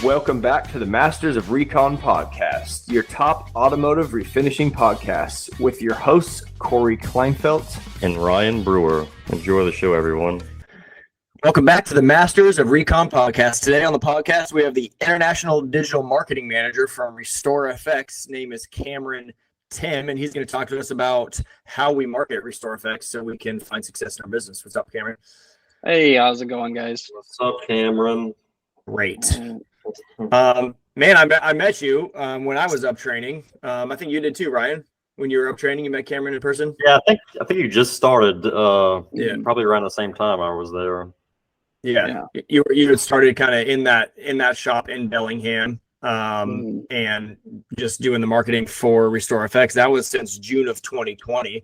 Welcome back to the Masters of Recon podcast, your top automotive refinishing podcast with your hosts, Corey Kleinfeld and Ryan Brewer. Enjoy the show, everyone. Welcome back to the Masters of Recon podcast. Today on the podcast, we have the International Digital Marketing Manager from RestorFX. His name is Cameron Tim, and he's going to talk to us about how we market RestorFX so we can find success in our business. What's up, Cameron? Hey, how's it going, guys? What's up, Cameron? Great. Man, I met you when I was up training. I think you did too, Ryan. When you were up training, you met Cameron in person. Yeah, I think you just started. Yeah, probably around the same time I was there. Yeah. You had started kind of in that shop in Bellingham, and just doing the marketing for RestorFX. That was since June of 2020.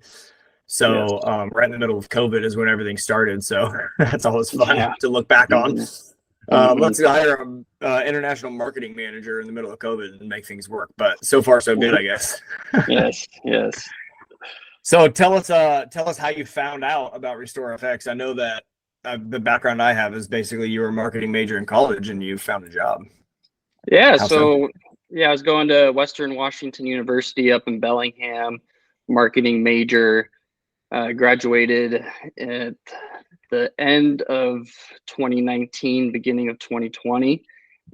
So right in the middle of COVID is when everything started. So that's always fun to look back on. Let's hire an international marketing manager in the middle of COVID and make things work. But so far, so good, I guess. Yes. So tell us how you found out about RestorFX. I know that the background I have is basically you were a marketing major in college and you found a job. Yeah. I was going to Western Washington University up in Bellingham, marketing major. Graduated at the end of 2019, beginning of 2020.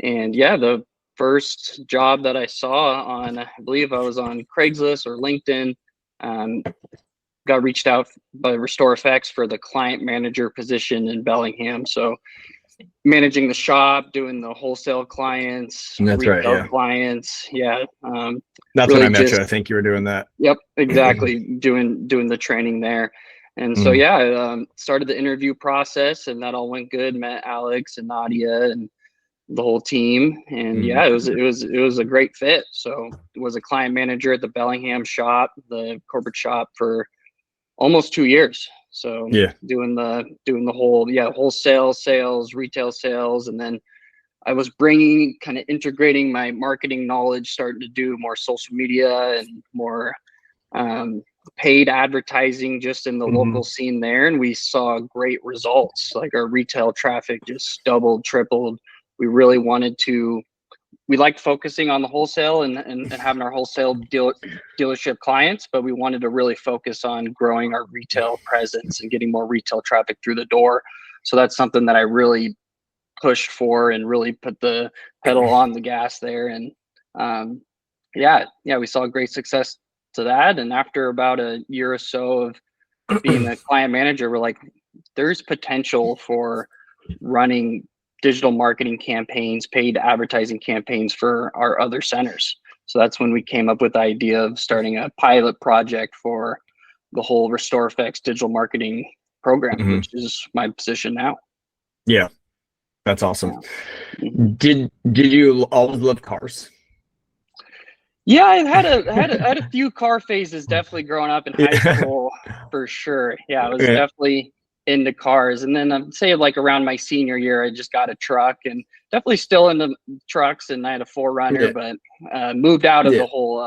And the first job that I saw on, I believe I was on Craigslist or LinkedIn, got reached out by RestorFX for the client manager position in Bellingham. So managing the shop, doing the wholesale clients, retail clients. That's really when I met you. I think you were doing that. Yep, exactly. doing the training there. And so, I started the interview process and that all went good. Met Alex and Nadia and the whole team. And it was a great fit. So was a client manager at the Bellingham shop, the corporate shop, for almost 2 years. So doing the whole, wholesale sales, retail sales. And then I was kind of integrating my marketing knowledge, starting to do more social media and more, paid advertising just in the local scene there, and we saw great results. Like our retail traffic just doubled, tripled. We really we liked focusing on the wholesale and having our wholesale dealership clients, but we wanted to really focus on growing our retail presence and getting more retail traffic through the door. So that's something that I really pushed for and really put the pedal on the gas there. And we saw great success to that. And after about a year or so of being a client manager, we're like, there's potential for running digital marketing campaigns, paid advertising campaigns for our other centers. So that's when we came up with the idea of starting a pilot project for the whole RestorFX digital marketing program, which is my position now. Yeah, that's awesome. Did you always love cars? Yeah, I had a few car phases definitely growing up in high school for sure. Yeah, I was definitely into cars. And then I'd say like around my senior year, I just got a truck and definitely still into trucks. And I had a 4Runner, but moved out of the whole,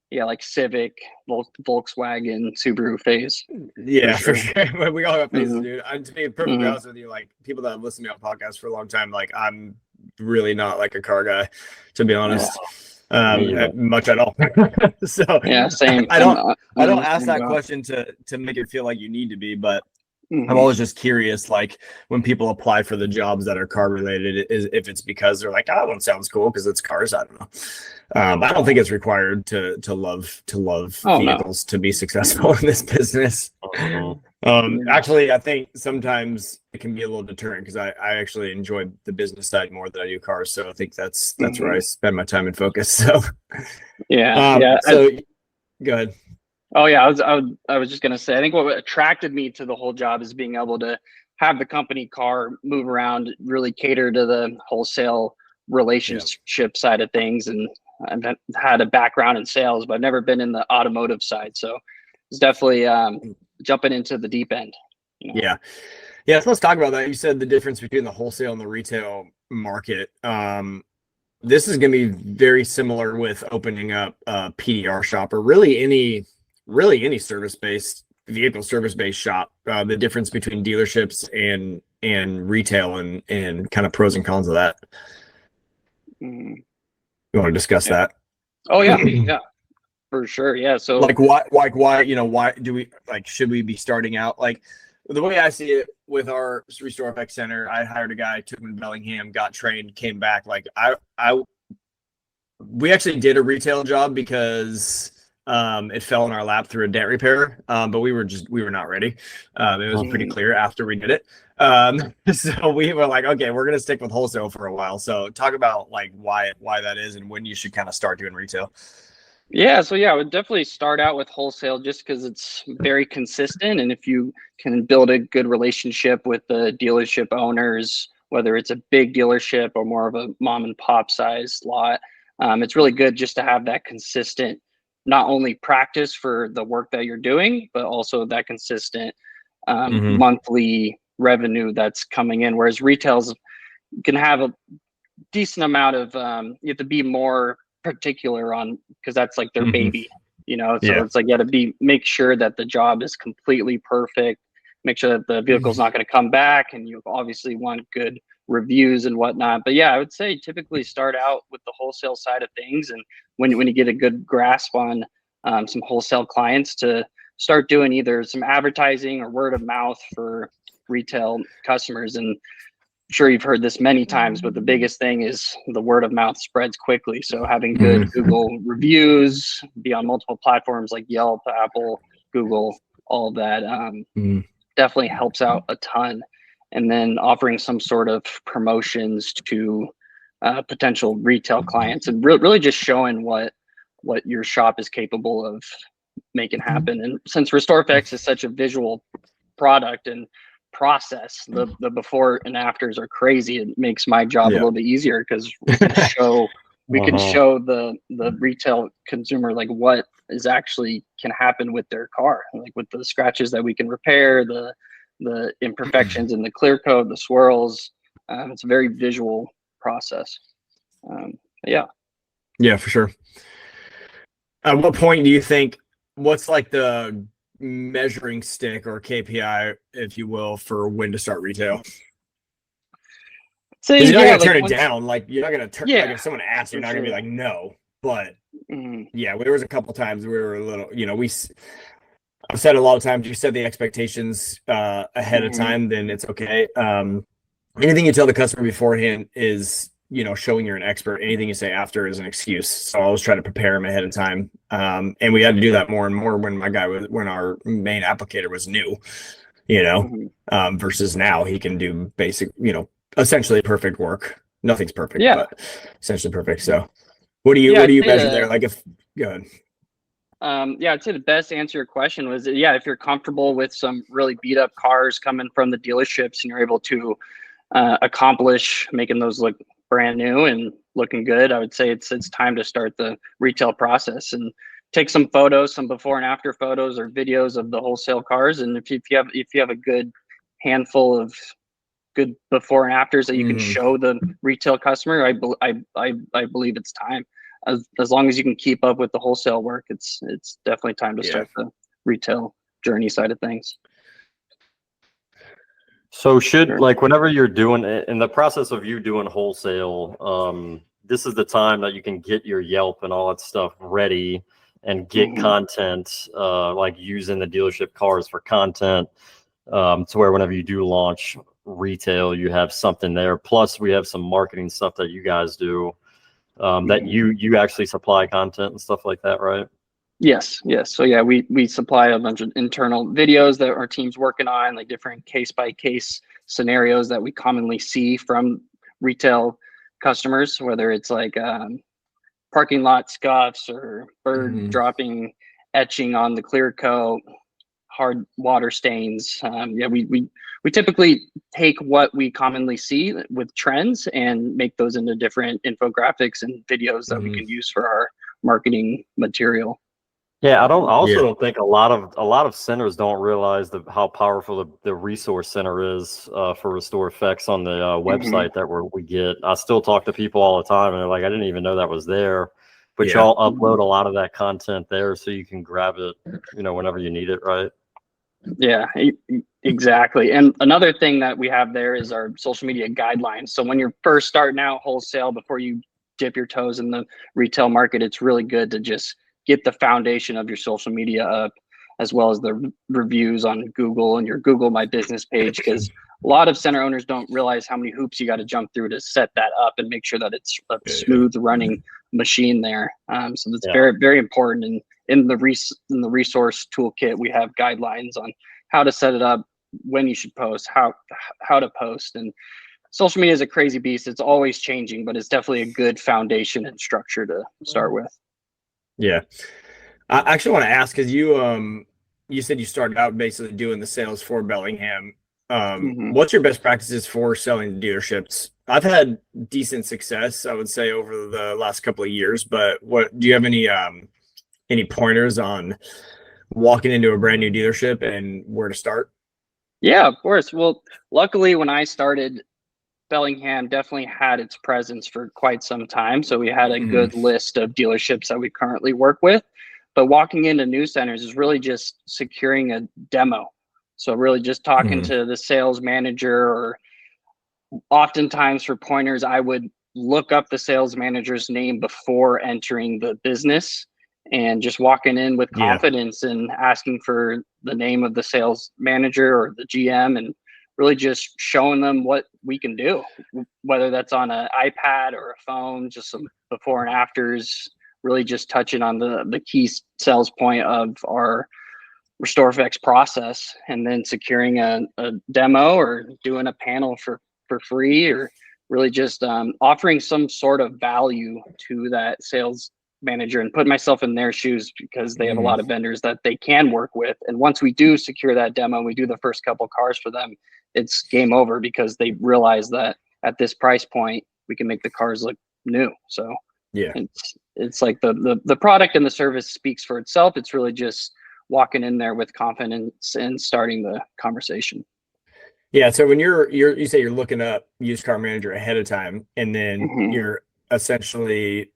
like Civic, Volkswagen, Subaru phase. Yeah, for sure. We all have phases, dude. To be perfectly honest with you, like people that have listened to me on podcasts for a long time, like I'm really not like a car guy, to be honest. Much at all. So same. I don't ask that question to make it feel like you need to be, but I'm always just curious, like when people apply for the jobs that are car related, if it's because they're like, that one sounds cool because it's cars. I don't know. I don't think it's required to love vehicles to be successful in this business. Actually, I think sometimes it can be a little deterrent because I actually enjoy the business side more than I do cars. So I think that's where I spend my time and focus. So So go ahead. Oh yeah, I was just gonna say, I think what attracted me to the whole job is being able to have the company car move around, really cater to the wholesale relationship side of things. And I've had a background in sales, but I've never been in the automotive side. So it's definitely jumping into the deep end. Yeah. So let's talk about that. You said the difference between the wholesale and the retail market. This is going to be very similar with opening up a PDR shop or really any vehicle service-based shop. The difference between dealerships and retail and kind of pros and cons of that. Mhm. You want to discuss that? Oh yeah, yeah, for sure. Yeah. So Like why, you know, why do we like, should we be starting out like the way I see it with our RestorFX center? I hired a guy, took him to Bellingham, got trained, came back. Like we actually did a retail job because it fell in our lap through a dent repair, but we were not ready. It was pretty clear after we did it. So we were like, okay, we're gonna stick with wholesale for a while. So talk about like why that is and when you should kind of start doing retail. yeah, so yeah, I would definitely start out with wholesale just because it's very consistent, and if you can build a good relationship with the dealership owners, whether it's a big dealership or more of a mom and pop size lot, it's really good just to have that consistent, not only practice for the work that you're doing, but also that consistent monthly revenue that's coming in. Whereas retails can have a decent amount of you have to be more particular on because that's like their baby, you know. So it's like you got to make sure that the job is completely perfect, make sure that the vehicle's not going to come back, and you obviously want good reviews and whatnot. But yeah, I would say typically start out with the wholesale side of things, and when you get a good grasp on some wholesale clients, to start doing either some advertising or word of mouth for retail customers. And sure you've heard this many times, but the biggest thing is the word of mouth spreads quickly. So having good Google reviews, be on multiple platforms like Yelp, Apple, Google, all of that definitely helps out a ton. And then offering some sort of promotions to potential retail clients, and really just showing what your shop is capable of making happen. And since RestorFX is such a visual product and process, the before and afters are crazy. It makes my job a little bit easier because we can show the retail consumer like what is actually can happen with their car, like with the scratches that we can repair, the imperfections in the clear coat, the swirls. It's a very visual process. Yeah, for sure. At what point do you think, what's like the measuring stick or KPI, if you will, for when to start retail? So you're not gonna turn it down. Like you're not gonna turn. Yeah, like if someone asks, you're not gonna be like no. But yeah, there was a couple times we were a little. You know, I've said a lot of times. You set the expectations ahead of time, then it's okay. Anything you tell the customer beforehand is, you know, showing you're an expert. Anything you say after is an excuse. So I always try to prepare them ahead of time. And we had to do that more and more when our main applicator was new, you know, versus now he can do basic, you know, essentially perfect work. Nothing's perfect, but essentially perfect. So what do you measure there? Like go ahead. I'd say the best answer to your question was, if you're comfortable with some really beat up cars coming from the dealerships and you're able to accomplish making those look brand new and looking good, I would say it's time to start the retail process and take some photos, some before and after photos or videos of the wholesale cars. And if you have a good handful of good before and afters that you can show the retail customer, I believe it's time. As long as you can keep up with the wholesale work, it's definitely time to start the retail journey side of things. So like whenever you're doing in the process of you doing wholesale, this is the time that you can get your Yelp and all that stuff ready and get content, like using the dealership cars for content, to where whenever you do launch retail, you have something there. Plus we have some marketing stuff that you guys do, that you actually supply content and stuff like that, right? Yes. So yeah, we supply a bunch of internal videos that our team's working on, like different case by case scenarios that we commonly see from retail customers, whether it's like parking lot scuffs or bird dropping etching on the clear coat, hard water stains. We typically take what we commonly see with trends and make those into different infographics and videos that we can use for our marketing material. Yeah, I don't think a lot of centers don't realize how powerful the resource center is for RestorFX on the website that we get. I still talk to people all the time and they're like, I didn't even know that was there. But y'all upload a lot of that content there so you can grab it, you know, whenever you need it, right? Yeah, exactly. And another thing that we have there is our social media guidelines. So when you're first starting out wholesale, before you dip your toes in the retail market, it's really good to just get the foundation of your social media up, as well as the reviews on Google and your Google My Business page, because a lot of center owners don't realize how many hoops you got to jump through to set that up and make sure that it's a smooth running machine there. So that's very, very important. And in the resource toolkit, we have guidelines on how to set it up, when you should post, how to post. And social media is a crazy beast. It's always changing, but it's definitely a good foundation and structure to start with. Yeah. I actually want to ask, because you said you started out basically doing the sales for Bellingham. What's your best practices for selling to dealerships? I've had decent success, I would say, over the last couple of years, but what do you have any pointers on walking into a brand new dealership and where to start? Yeah, of course. Well, luckily when I started, Bellingham definitely had its presence for quite some time. So we had a good list of dealerships that we currently work with. But walking into new centers is really just securing a demo. So really just talking to the sales manager, or oftentimes for pointers, I would look up the sales manager's name before entering the business, and just walking in with confidence and asking for the name of the sales manager or the GM, and really just showing them what we can do, whether that's on an iPad or a phone, just some before and afters, really just touching on the key sales point of our RestorFX process, and then securing a demo or doing a panel for free, or really just offering some sort of value to that sales manager, and put myself in their shoes, because they have a lot of vendors that they can work with. And once we do secure that demo, we do the first couple cars for them, it's game over, because they realize that at this price point, we can make the cars look new. So yeah, it's like the product and the service speaks for itself. It's really just walking in there with confidence and starting the conversation. Yeah. So when you say you're looking up used car manager ahead of time, and then you're essentially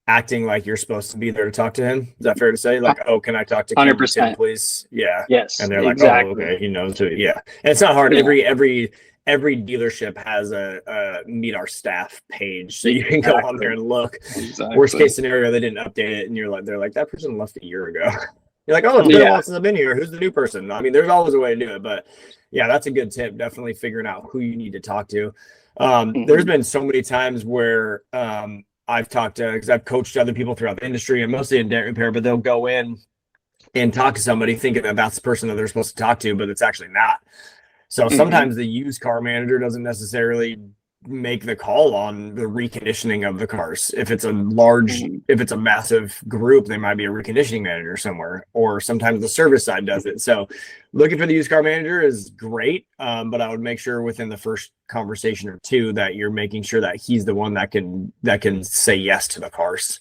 acting like you're supposed to be there to talk to him. Is that fair to say? Like, oh, can I talk to 100%, please? Yeah. Yes. And they're like, exactly. oh, okay, he knows who. Yeah. And it's not hard. Yeah. Every dealership has a meet our staff page, so you can go on there and look. Exactly. Worst case scenario, they didn't update it, and they're like, that person left a year ago. You're like, oh, it's been a while since I've been here. Who's the new person? I mean, there's always a way to do it, but yeah, that's a good tip. Definitely figuring out who you need to talk to. There's been so many times where I've talked to, because I've coached other people throughout the industry, and mostly in dent repair, but they'll go in and talk to somebody thinking that that's the person that they're supposed to talk to, but it's actually not. So sometimes the used car manager doesn't necessarily make the call on the reconditioning of the cars. If it's a if it's a massive group, there might be a reconditioning manager somewhere, or sometimes the service side does it. So looking for the used car manager is great, but I would make sure within the first conversation or two that you're making sure that he's the one that can say yes to the cars.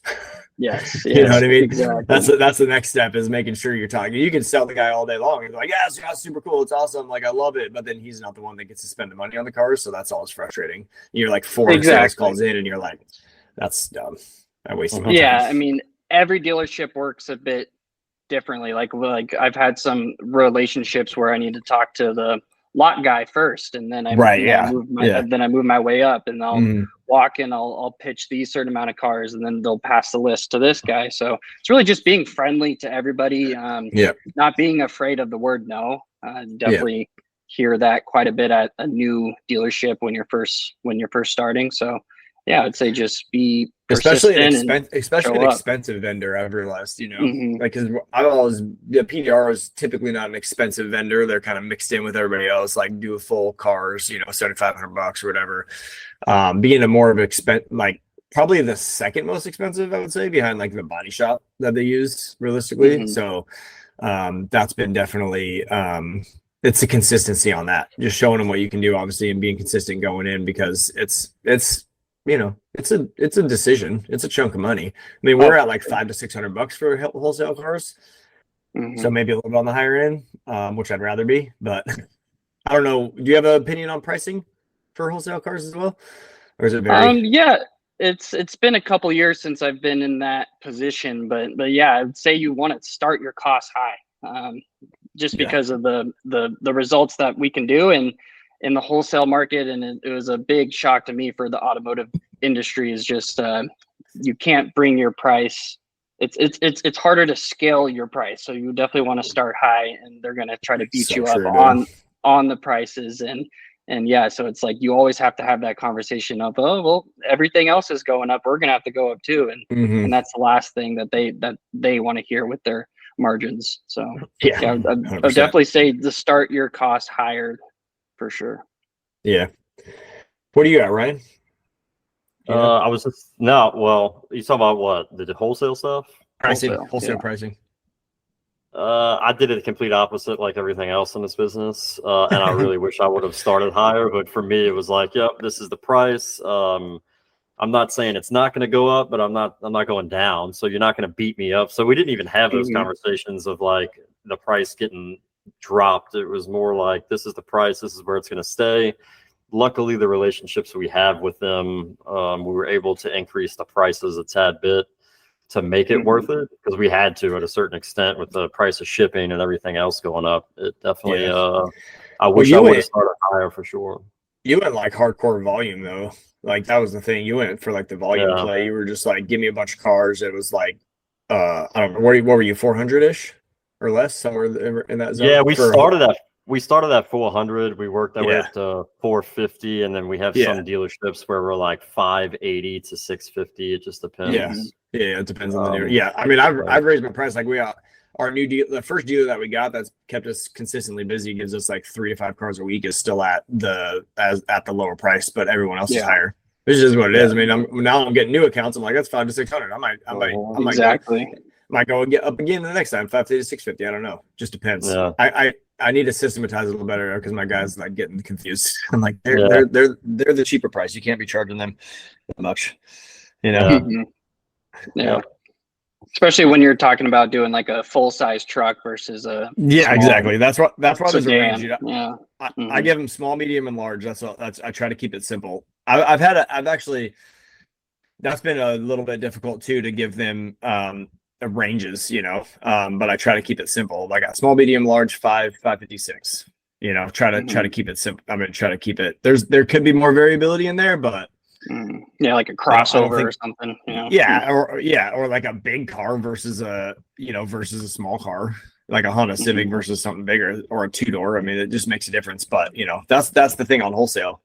Yes. You know what I mean? Exactly. That's the next step, is making sure you're talking. You can sell the guy all day long. He's like, yes, yeah, super cool. It's awesome. Like, I love it. But then he's not the one that gets to spend the money on the cars. So that's always frustrating. You're like 4 sales calls in, and you're like, that's dumb. I wasted my time. I mean, every dealership works a bit differently. Like I've had some relationships where I need to talk to the lot guy first, and then I move my way up, and I'll walk in, I'll pitch these certain amount of cars, and then they'll pass the list to this guy. So it's really just being friendly to everybody, not being afraid of the word no. Definitely hear that quite a bit at a new dealership when you're first starting. So yeah, I'd say just be especially an expensive vendor. I've realized, like, because the PDR is typically not an expensive vendor. They're kind of mixed in with everybody else, like do full cars, $7,500 or whatever. Being a more of like probably the second most expensive, I would say, behind like the body shop that they use realistically. So that's been definitely it's the consistency on that, just showing them what you can do, obviously, and being consistent going in, because it's a decision. It's a chunk of money. I mean, we're at like $500 to $600 for wholesale cars. So maybe a little bit on the higher end, which I'd rather be, but I don't know. Do you have an opinion on pricing for wholesale cars as well? Or is it very, it's been a couple years since I've been in that position, but yeah, I'd say you want to start your costs high. Just because of the results that we can do in the wholesale market. And it was a big shock to me for the automotive industry is just you can't bring your price. It's harder to scale your price. So you definitely want to start high, and they're gonna try to beat So you up true, on the prices. And yeah, so it's like you always have to have that conversation of, oh well, everything else is going up, we're gonna have to go up too. And that's the last thing that they want to hear with their margins. So yeah, I'd definitely say to start your cost higher for sure. Yeah. What do you got, Ryan? I was just well, you talking about what? The wholesale stuff? Wholesale pricing. I did it the complete opposite, like everything else in this business. And I really wish I would have started higher, but for me it was like, yep, this is the price. I'm not saying it's not going to go up, but I'm not going down. So you're not going to beat me up. So we didn't even have those conversations of like the price getting dropped. It was more like, this is the price, this is where it's going to stay. Luckily, the relationships we have with them, we were able to increase the prices a tad bit to make it worth it, because we had to at a certain extent with the price of shipping and everything else going up. It definitely, I wish I would have started higher for sure. You went like hardcore volume though. Like that was the thing. You went for like the volume play. You were just like, give me a bunch of cars. It was like, I don't know, what were you 400-ish or less, somewhere in that zone? Yeah, we started at 400. We worked our way up to 450, and then we have some dealerships where we're like 580 to 650. It just depends. Yeah, it depends on the dealer. Yeah, I mean, I've raised my price. Like our new deal, the first dealer that we got that's kept us consistently busy, gives us like 3 to 5 cars a week, is still at the lower price, but everyone else is higher. This is what it is. I mean, I'm getting new accounts. I'm like, that's 500 to 600. I might exactly. Might go and get up again the next time, 550 to 650. I don't know. Just depends. Yeah. I need to systematize a little better because my guys like getting confused. I'm like, they're the cheaper price. You can't be charging them that much, you know? Yeah. Especially when you're talking about doing like a full size truck versus a exactly. That's why there's a range. Yeah. I give them small, medium, and large. I try to keep it simple. I've actually, that's been a little bit difficult too, to give them ranges, you know, but I try to keep it simple. Like a small, medium, large, 556, you know, try to keep it simple. I mean, try to keep it, there could be more variability in there, but like a crossover or something, you know? Or like a big car versus a small car, like a Honda Civic versus something bigger, or a 2-door. I mean, it just makes a difference. But you know, that's the thing on wholesale.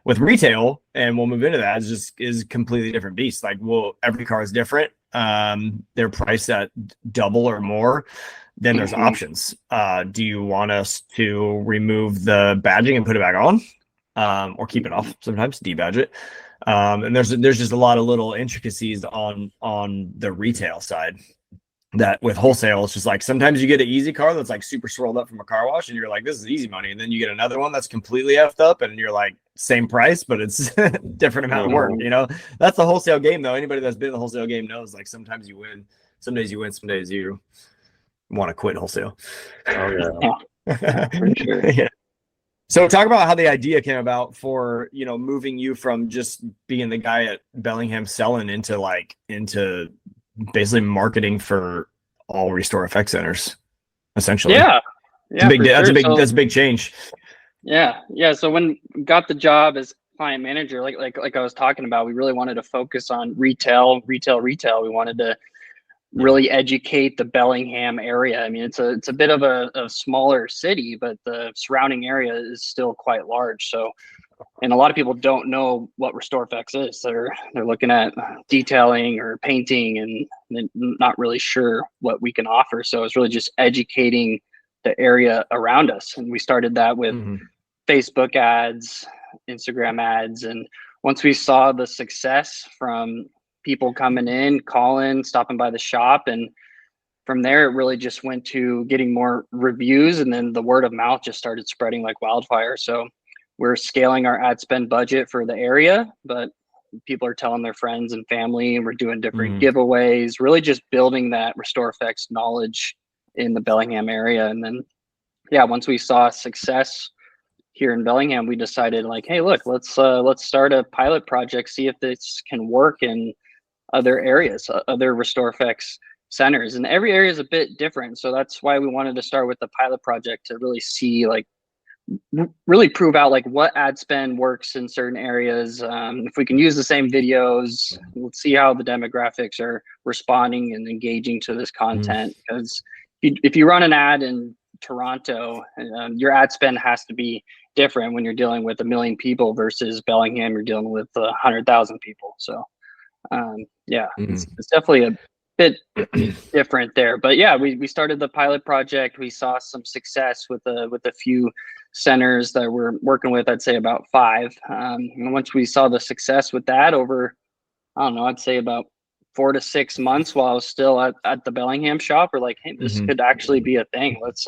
With retail, and we'll move into that, is completely different beast. Like, every car is different. They're priced at double or more. Then there's options. Do you want us to remove the badging and put it back on, or keep it off? Sometimes debadge it. And there's just a lot of little intricacies on the retail side that with wholesale, it's just like, sometimes you get an easy car that's like super swirled up from a car wash and you're like, this is easy money. And then you get another one that's completely effed up and you're like, same price, but it's different amount of work. You know, that's the wholesale game though. Anybody that's been in the wholesale game knows, like, sometimes you win, some days you win, some days you want to quit wholesale. Oh yeah. For sure. Yeah. So talk about how the idea came about for, you know, moving you from just being the guy at Bellingham selling into basically marketing for all RestorFX centers, essentially. That's a big change. Yeah. So when got the job as client manager, like I was talking about, we really wanted to focus on retail. We wanted to really educate the Bellingham area. I mean, it's a bit of a smaller city, but the surrounding area is still quite large. So, and a lot of people don't know what RestorFX is. They're looking at detailing or painting and they're not really sure what we can offer. So it's really just educating the area around us. And we started that with Facebook ads, Instagram ads. And once we saw the success from people coming in, calling, stopping by the shop, and from there it really just went to getting more reviews, and then the word of mouth just started spreading like wildfire. So we're scaling our ad spend budget for the area, but people are telling their friends and family, and we're doing different giveaways, really just building that RestorFX knowledge in the Bellingham area. And then once we saw success here in Bellingham, we decided, like, hey, look, let's start a pilot project, see if this can work in other areas, other RestorFX centers. And every area is a bit different. So that's why we wanted to start with the pilot project, to really see like really prove out like what ad spend works in certain areas. If we can use the same videos, let's see how the demographics are responding and engaging to this content. Because if you run an ad in Toronto, your ad spend has to be different when you're dealing with 1 million people versus Bellingham, you're dealing with 100,000 people. So it's definitely a bit different there. But yeah, we started the pilot project. We saw some success with a few centers that we're working with. I'd say about 5. And once we saw the success with that over, I don't know, I'd say about 4 to 6 months while I was still at the Bellingham shop, we're like, hey, this could actually be a thing. Let's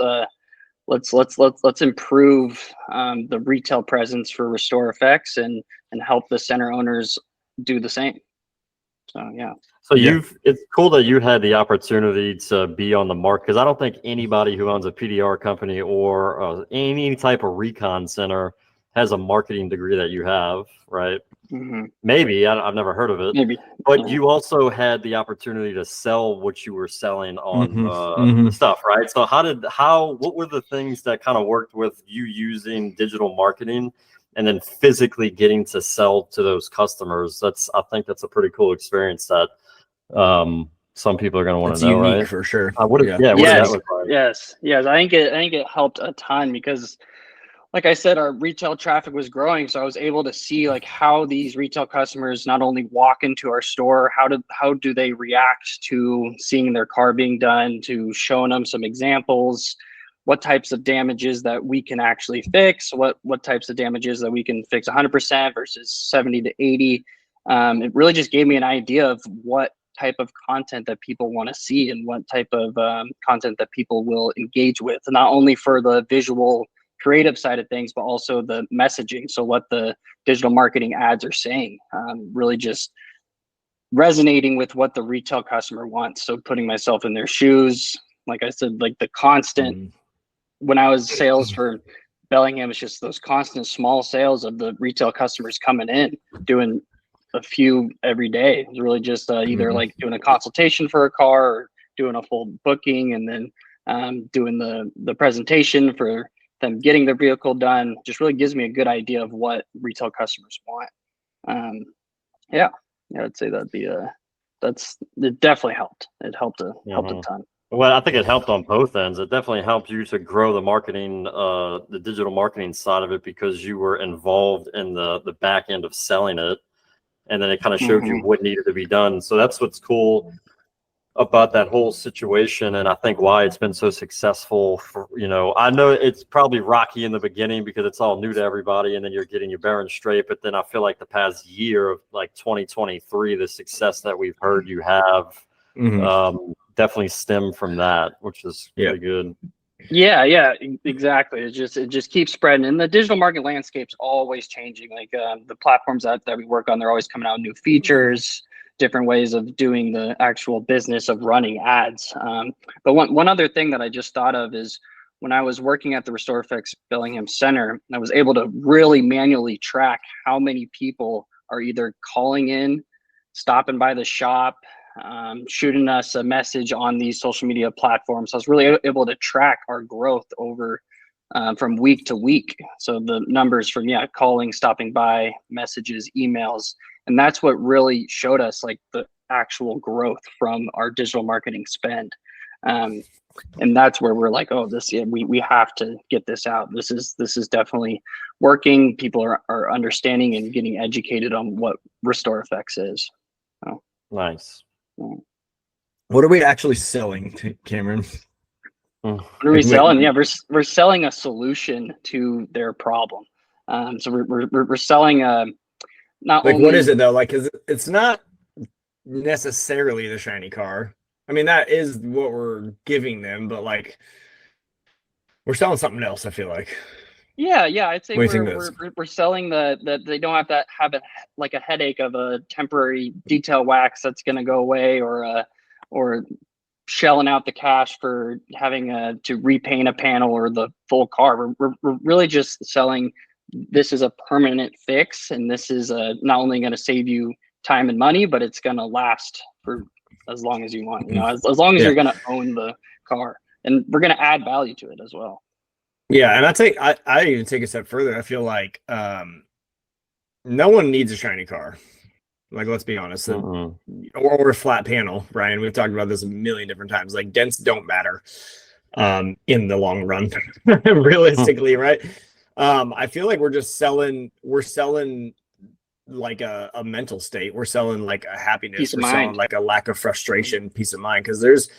improve the retail presence for RestorFX and help the center owners do the same. So yeah. So it's cool that you had the opportunity to be on the market, because I don't think anybody who owns a PDR company or any type of recon center has a marketing degree that you have, right? Maybe I've never heard of it. Maybe, but you also had the opportunity to sell what you were selling on the stuff, right? So what were the things that kind of worked with you using digital marketing and then physically getting to sell to those customers? I think that's a pretty cool experience that some people are going to want to know, right? For sure. What did that look like? Yes. I think it helped a ton because, like I said, our retail traffic was growing, so I was able to see like how these retail customers not only walk into our store, how do they react to seeing their car being done, to showing them some examples, what types of damages that we can actually fix, what types of damages that we can fix 100% versus 70 to 80. It really just gave me an idea of what type of content that people want to see and what type of content that people will engage with, not only for the visual creative side of things, but also the messaging. So what the digital marketing ads are saying, really just resonating with what the retail customer wants. So putting myself in their shoes, like I said, like the constant, when I was sales for Bellingham, it's just those constant small sales of the retail customers coming in, doing a few every day. It's really just either like doing a consultation for a car or doing a full booking, and then doing the presentation for them getting their vehicle done. Just really gives me a good idea of what retail customers want. I'd say it definitely helped. It helped a ton. Well, I think it helped on both ends. It definitely helped you to grow the marketing, the digital marketing side of it, because you were involved in the back end of selling it. And then it kind of showed you what needed to be done. So that's what's cool about that whole situation, and I think why it's been so successful. I know it's probably rocky in the beginning because it's all new to everybody, and then you're getting your bearings straight. But then I feel like the past year of like 2023, the success that we've heard you have definitely stemmed from that, which is really good. Yeah, exactly. It just keeps spreading, and the digital market landscape's always changing. Like the platforms that we work on, they're always coming out with new features, different ways of doing the actual business of running ads. But one other thing that I just thought of is when I was working at the RestorFX Bellingham Center, I was able to really manually track how many people are either calling in, stopping by the shop, shooting us a message on these social media platforms. So I was really able to track our growth over from week to week. So the numbers from calling, stopping by, messages, emails, and that's what really showed us like the actual growth from our digital marketing spend. And that's where we're like, we have to get this out. This is definitely working. People are understanding and getting educated on what RestorFX is. Oh. Nice. What are we actually selling, Cameron? What are we selling? Yeah, we're selling a solution to their problem. So we're selling not like only, what is it though? Like, 'cause it's not necessarily the shiny car. I mean, that is what we're giving them, but like we're selling something else, I feel like. Yeah, I'd say we're selling that they don't have to have a headache of a temporary detail wax that's going to go away, or shelling out the cash for having to repaint a panel or the full car. We're really just selling, this is a permanent fix, and this is not only going to save you time and money, but it's going to last for as long as you want. As long as you're going to own the car, and we're going to add value to it as well. Yeah, and I even take a step further. I feel like no one needs a shiny car. Like, let's be honest, or a flat panel, Ryan. We've talked about this a million different times. Like, dents don't matter in the long run, realistically, right? I feel like we're selling like a mental state. We're selling like a happiness. We're selling like a lack of frustration, peace of mind. Because there's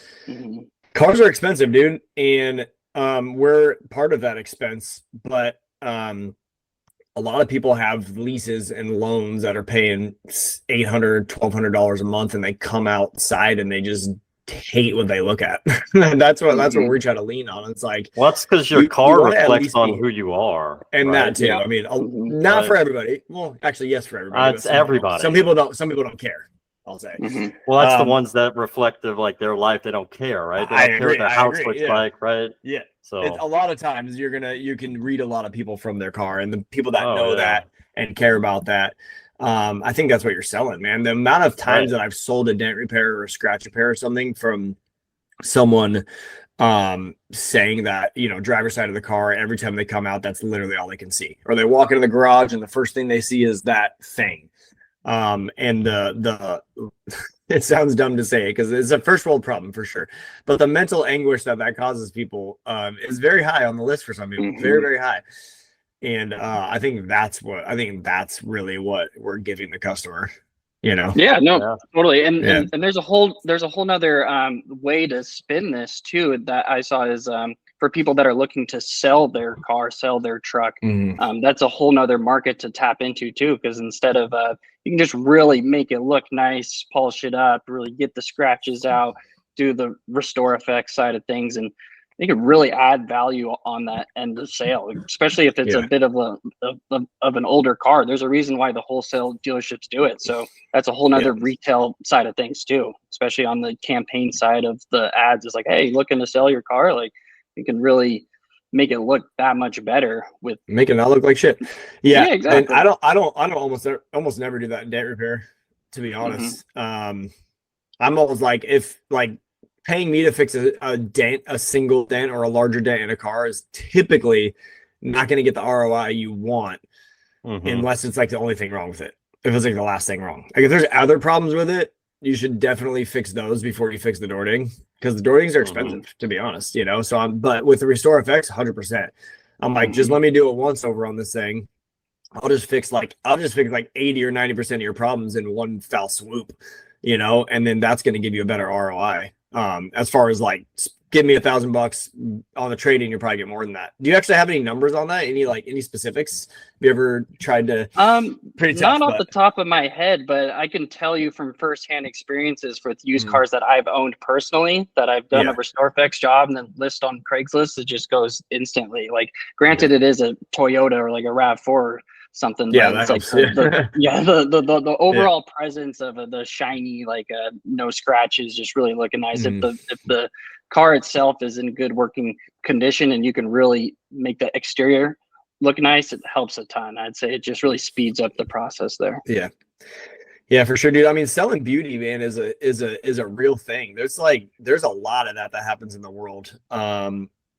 cars are expensive, dude, and we're part of that expense. But a lot of people have leases and loans that are paying $800, $1,200 a month, and they come outside and they just hate what they look at. that's what we try to lean on. It's like, well, that's because your car reflects on who you are, and right? that too. Yeah. I mean, not for everybody. Well, actually, yes, for everybody. It's everybody. Some people don't care. I'll say. Well, that's the ones that reflect of like their life. They don't care, right? They don't care what their house looks like, right? Yeah. So a lot of times you can read a lot of people from their car, and the people that know that and care about that. I think that's what you're selling, man. The amount of times that I've sold a dent repair or a scratch repair or something from someone saying that, driver's side of the car, every time they come out, that's literally all they can see. Or they walk into the garage and the first thing they see is that thing. And the it sounds dumb to say it because it's a first world problem for sure, but the mental anguish that causes people is very high on the list for some people. Very, very high. And I think that's really what we're giving the customer, totally. And there's a whole nother way to spin this too that I saw is for people that are looking to sell their car, sell their truck. That's a whole nother market to tap into too, because instead of you can just really make it look nice, polish it up, really get the scratches out, do the RestorFX side of things, and they could really add value on that end of sale, especially if it's a bit of an older car. There's a reason why the wholesale dealerships do it. So that's a whole nother retail side of things too, especially on the campaign side of the ads. It's like, hey, looking to sell your car? Like, you can really make it look that much better with making it not look like shit. Yeah, exactly. And I don't almost never do that in dent repair, to be honest. I'm always like, if like paying me to fix a dent, a single dent or a larger dent in a car is typically not going to get the ROI you want unless it's like the only thing wrong with it. If it's like the last thing wrong, like if there's other problems with it, you should definitely fix those before you fix the door ding, because the door dings are expensive, to be honest, So but with the RestorFX, 100%, I'm like, just let me do a once over on this thing. I'll just fix like 80 or 90% of your problems in one foul swoop, and then that's going to give you a better ROI. As far as like, give me $1,000 on the trade-in, you'll probably get more than that. Do you actually have any numbers on that? Any specifics? Have you ever tried to? Pretty tough, not off the top of my head, but I can tell you from firsthand experiences with used cars that I've owned personally, that I've done a RestorFX job and then list on Craigslist, it just goes instantly. Like, granted, it is a Toyota or like a RAV4 or something. Yeah, but it's like the overall presence of the shiny, like no scratches, just really looking nice. If the car itself is in good working condition and you can really make the exterior look nice, it helps a ton. I'd say it just really speeds up the process there. Yeah, for sure, dude. I mean, selling beauty, man, is a real thing. There's a lot of that happens in the world.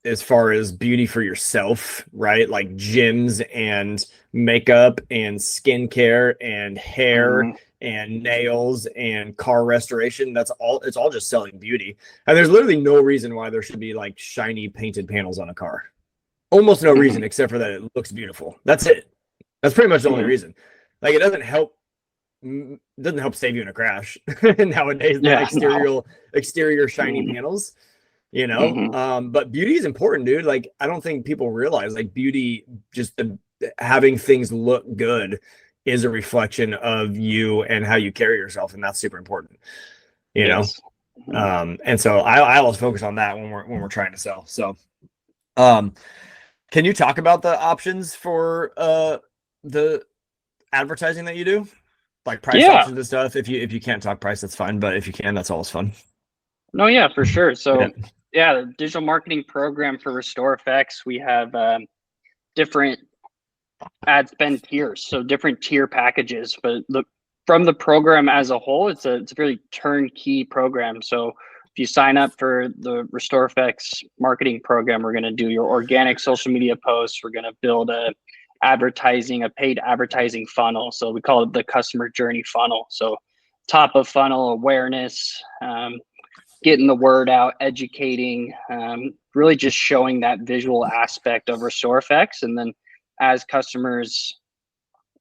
As far as beauty for yourself, right? Like gyms and makeup and skincare and hair and nails and car restoration. It's all just selling beauty. And there's literally no reason why there should be like shiny painted panels on a car. Almost no reason except for that it looks beautiful. That's it. That's pretty much the only reason. Like, it doesn't help save you in a crash nowadays. Exterior shiny panels. But beauty is important, dude. Like, I don't think people realize, like, beauty, just having things look good is a reflection of you and how you carry yourself, and that's super important, know. And so I always focus on that when we're trying to sell. So can you talk about the options for the advertising that you do, like price options and stuff? If you can't talk price, that's fine, but if you can, that's always fun. No, yeah, for sure. So the digital marketing program for RestorFX, we have different ad spend tiers, so different tier packages. But from the program as a whole, it's a very turnkey program. So you sign up for the RestorFX marketing program, we're going to do your organic social media posts. We're going to build a paid advertising funnel. So we call it the customer journey funnel. So top of funnel awareness, getting the word out, educating, really just showing that visual aspect of RestorFX. And then as customers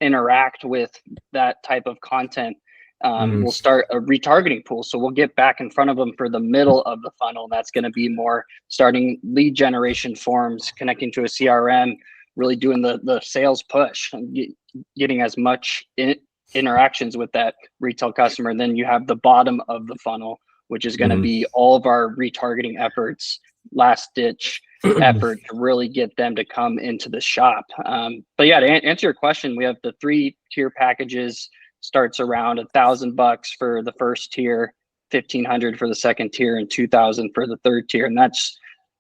interact with that type of content, we'll start a retargeting pool. So we'll get back in front of them for the middle of the funnel. That's going to be more starting lead generation forms, connecting to a CRM, really doing the sales push and getting as much interactions with that retail customer. And then you have the bottom of the funnel, which is going to be all of our retargeting efforts, last ditch effort to really get them to come into the shop. But yeah, to answer your question, we have the 3-tier packages. Starts around $1,000 for the first tier, $1,500 for the second tier, and $2,000 for the third tier. And that's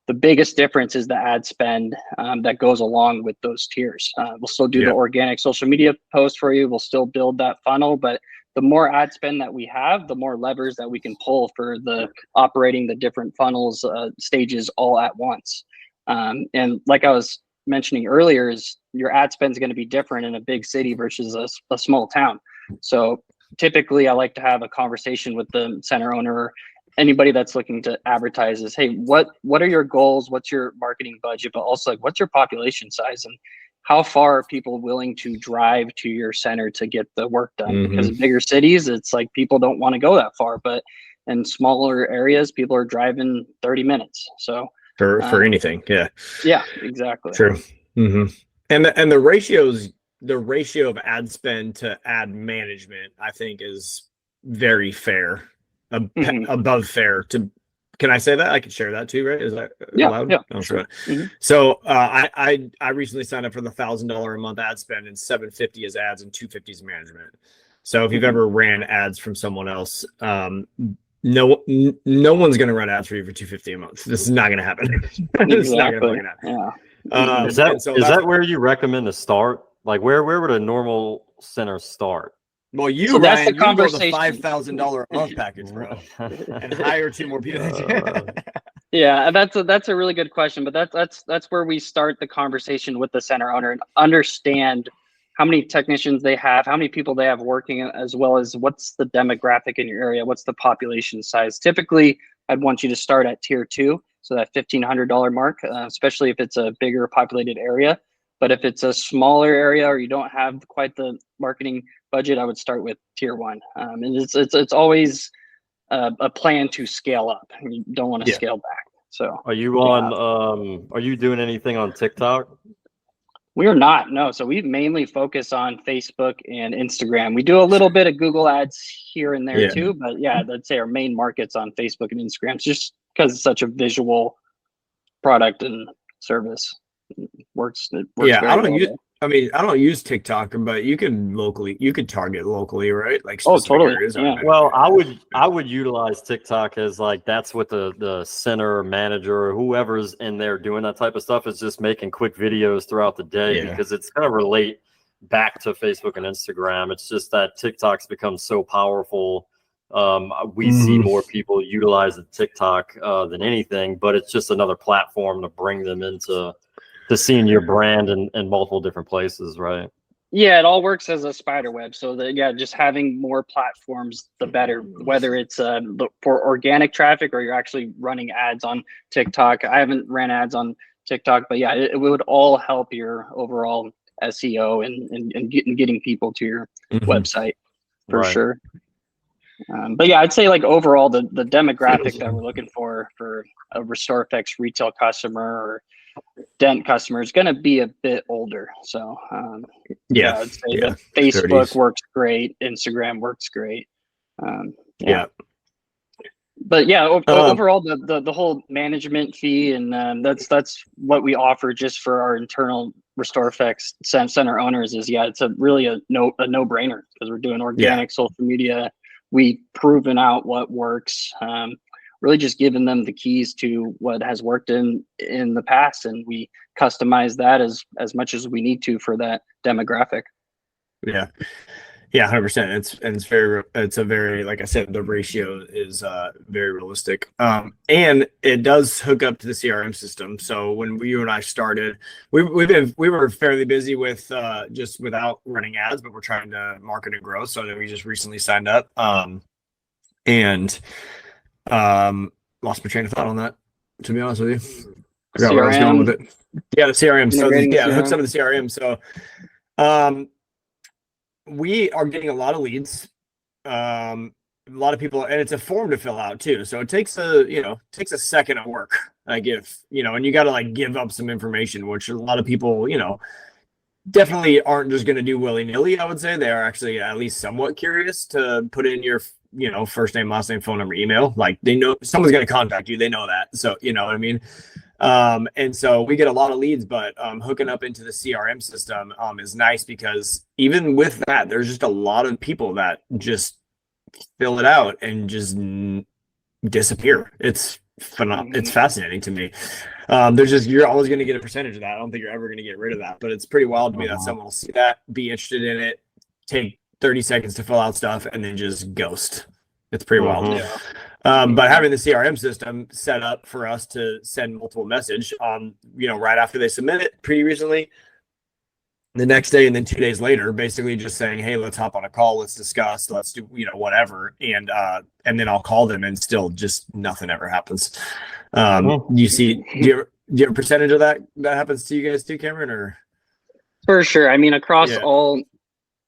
the biggest difference, is the ad spend that goes along with those tiers. We'll still do the organic social media post for you. We'll still build that funnel, but the more ad spend that we have, the more levers that we can pull for the operating the different funnels stages all at once. And like I was mentioning earlier, is your ad spend is going to be different in a big city versus a small town. So typically I like to have a conversation with the center owner or anybody that's looking to advertise is, hey, what are your goals? What's your marketing budget? But also, like, what's your population size, and how far are people willing to drive to your center to get the work done? Because in bigger cities, it's like people don't want to go that far, but in smaller areas, people are driving 30 minutes. So for anything. Yeah, exactly. True. And the ratio of ad spend to ad management, I think, is very fair, above fair. Can I say that? I can share that too, right? Is that allowed? Yeah. Oh, sure. So I recently signed up for the $1,000 a month ad spend, and $750 is ads and $250 is management. So if you've ever ran ads from someone else, no one's going to run ads for you for $250 a month. This is not going to happen. This is not going to happen. Is that where you recommend to start? Like, where would a normal center start? Well, so that's the conversation. You go the $5,000 a month package, bro, and hire 2 more people. Yeah, that's a really good question, but that's where we start the conversation with the center owner and understand how many technicians they have, how many people they have working, as well as what's the demographic in your area, what's the population size. Typically, I'd want you to start at tier 2, so that $1,500 mark, especially if it's a bigger populated area. But if it's a smaller area or you don't have quite the marketing budget, I would start with tier 1. And it's always a plan to scale up. You don't want to scale back. So are you on? Are you doing anything on TikTok? We are not. No. So we mainly focus on Facebook and Instagram. We do a little bit of Google ads here and there too, but I'd say our main market's on Facebook and Instagram. It's just because it's such a visual product and service. It works I don't use TikTok, but you could target locally, right? Like, totally. Well, I would utilize TikTok as, like, that's what the center manager or whoever's in there doing that type of stuff is just making quick videos throughout the day, because it's going to relate back to Facebook and Instagram. It's just that TikTok's become so powerful. We see more people utilize the TikTok than anything, but it's just another platform to bring them into seeing your brand in multiple different places, right? Yeah, it all works as a spider web. So just having more platforms, the better, whether it's for organic traffic or you're actually running ads on TikTok. I haven't ran ads on TikTok, but it would all help your overall SEO and getting people to your website for sure. But I'd say, like, overall, the demographic that we're looking for a RestorFX retail customer or Dent customer is going to be a bit older. So I'd say that Facebook 30s. Works great, Instagram works great. But overall, the whole management fee, and that's what we offer just for our internal RestorFX center owners is it's really a no-brainer, because we're doing organic social media. We've proven out what works. Really just giving them the keys to what has worked in the past, and we customize that as much as we need to for that demographic. Yeah, 100%. It's a very, like I said, the ratio is very realistic. And it does hook up to the CRM system. So when you and I started, we were fairly busy with just without running ads, but we're trying to market and grow. So then we just recently signed up. And lost my train of thought on that, to be honest with you. I forgot where I was going with it. Yeah, the CRM. So yeah, it hooks up to the CRM. So we are getting a lot of leads, a lot of people, and it's a form to fill out too. So it takes a second of work. And you got to like give up some information, which a lot of people, definitely aren't just going to do willy nilly. I would say they are actually at least somewhat curious to put in your, first name, last name, phone number, email. Like they know someone's going to contact you. They know that. So, you know what I mean? And so we get a lot of leads, but hooking up into the CRM system is nice because even with that, there's just a lot of people that just fill it out and just disappear. It's phenomenal. It's fascinating to me. You're always going to get a percentage of that. I don't think you're ever going to get rid of that, but it's pretty wild to me that someone will see that, be interested in it, take 30 seconds to fill out stuff, and then just ghost. It's pretty wild. Yeah. But having the CRM system set up for us to send multiple message, right after they submit it pretty recently, the next day and then 2 days later, basically just saying, hey, let's hop on a call, let's discuss, let's do, whatever. And then I'll call them and still just nothing ever happens. Do you have a percentage of that happens to you guys too, Cameron, or? For sure. I mean, across all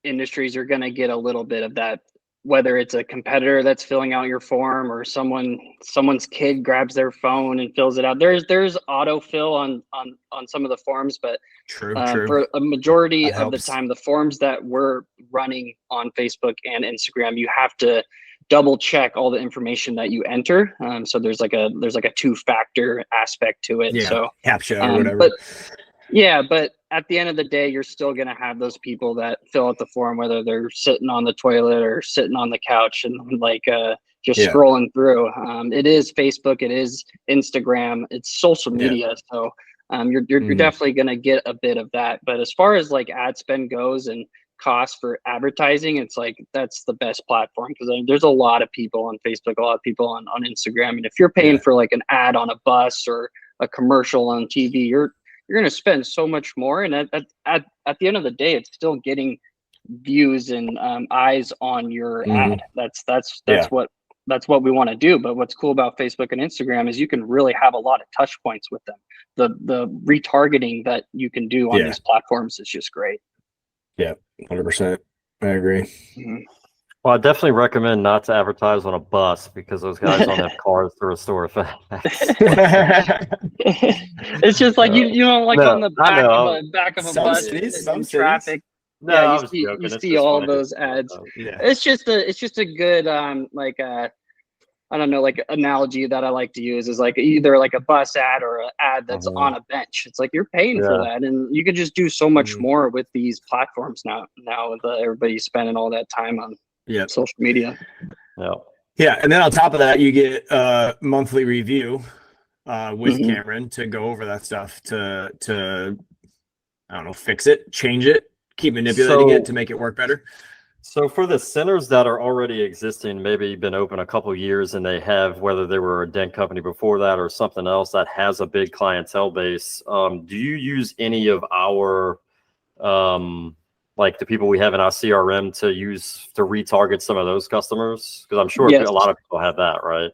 industries, you're going to get a little bit of that, whether it's a competitor that's filling out your form or someone's kid grabs their phone and fills it out. There's autofill on some of the forms, but true. For a majority of the time, the forms that we're running on Facebook and Instagram, you have to double check all the information that you enter. So there's like a 2-factor aspect to it. Yeah, so CAPTCHA or whatever. But at the end of the day, you're still going to have those people that fill out the form, whether they're sitting on the toilet or sitting on the couch and scrolling through. It is Facebook, it is Instagram, it's social media. So you're definitely going to get a bit of that. But as far as like ad spend goes and cost for advertising, it's like that's the best platform because there's a lot of people on Facebook, a lot of people on Instagram. And if you're paying for like an ad on a bus or a commercial on TV, you're going to spend so much more. And at the end of the day, it's still getting views and eyes on your ad. That's what we want to do. But what's cool about Facebook and Instagram is you can really have a lot of touch points with them. The retargeting that you can do on these platforms is just great. Yeah, 100%. I agree. Mm-hmm. Well, I definitely recommend not to advertise on a bus because those guys don't have cars to RestorFX. It's just like you don't like on the back of a bus in traffic. No, you see all those ads. It's just a good I don't know, like analogy that I like to use is like either like a bus ad or an ad that's on a bench. It's like you're paying for that, and you can just do so much more with these platforms now. Now with everybody spending all that time on social media. Yeah, and then on top of that, you get a monthly review with Cameron to go over that stuff to I don't know, fix it, change it, keep manipulating it to make it work better. So for the centers that are already existing, maybe been open a couple of years and they have, whether they were a dent company before that or something else that has a big clientele base, do you use any of our, like the people we have in our CRM to use to retarget some of those customers? Because I'm sure a lot of people have that, right?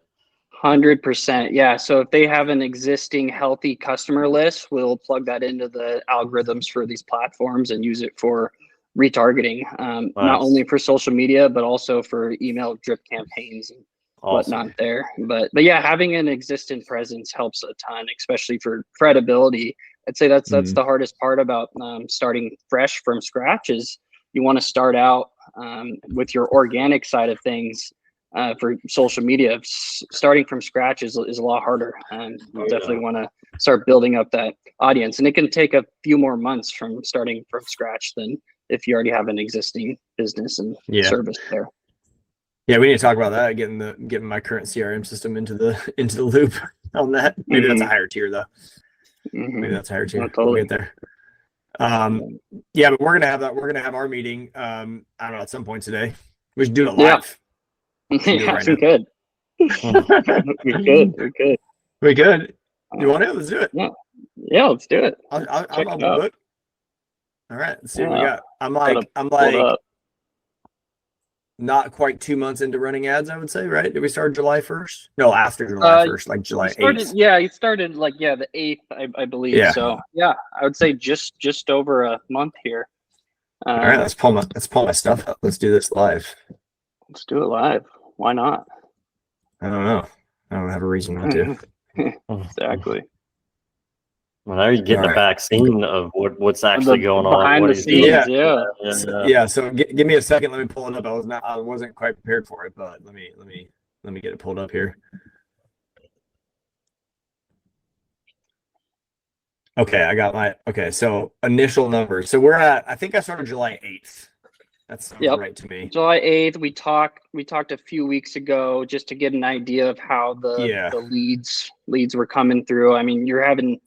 100%. Yeah. So if they have an existing healthy customer list, we'll plug that into the algorithms for these platforms and use it for retargeting, not only for social media, but also for email drip campaigns and whatnot there. But yeah, having an existing presence helps a ton, especially for credibility. I'd say that's the hardest part about starting fresh from scratch is you want to start out with your organic side of things. For social media, starting from scratch is a lot harder, and you definitely want to start building up that audience. And it can take a few more months from starting from scratch than if you already have an existing business and service there. Yeah, we need to talk about that. Getting my current CRM system into the loop on that. Maybe that's a higher tier though. Maybe that's a higher tier. Totally. We'll get there. Yeah, but we're gonna have that. We're gonna have our meeting. I don't know, at some point today. We should do it live. Yeah, we could. We could. We could. You want to? Let's do it. Yeah, let's do it. I'm good. All right, let's see what we got. I'm like not quite 2 months into running ads, I would say, right? Did we start July 1st? No, after July 1st, like July 8th. Yeah, you started like the 8th, I believe. Yeah. So yeah, I would say just over a month here. All right, let's pull my stuff up. Let's do this live. Let's do it live. Why not? I don't know. I don't have a reason not to. Exactly. Well, now you're getting a vaccine of what's actually going on behind the scenes. Yeah. So give me a second. Let me pull it up. I wasn't quite prepared for it, but let me get it pulled up here. Okay, I got so initial numbers. So we're at, I think I started July 8th. That sounds right to me. July 8th. We talked a few weeks ago just to get an idea of how the leads were coming through. I mean, you're having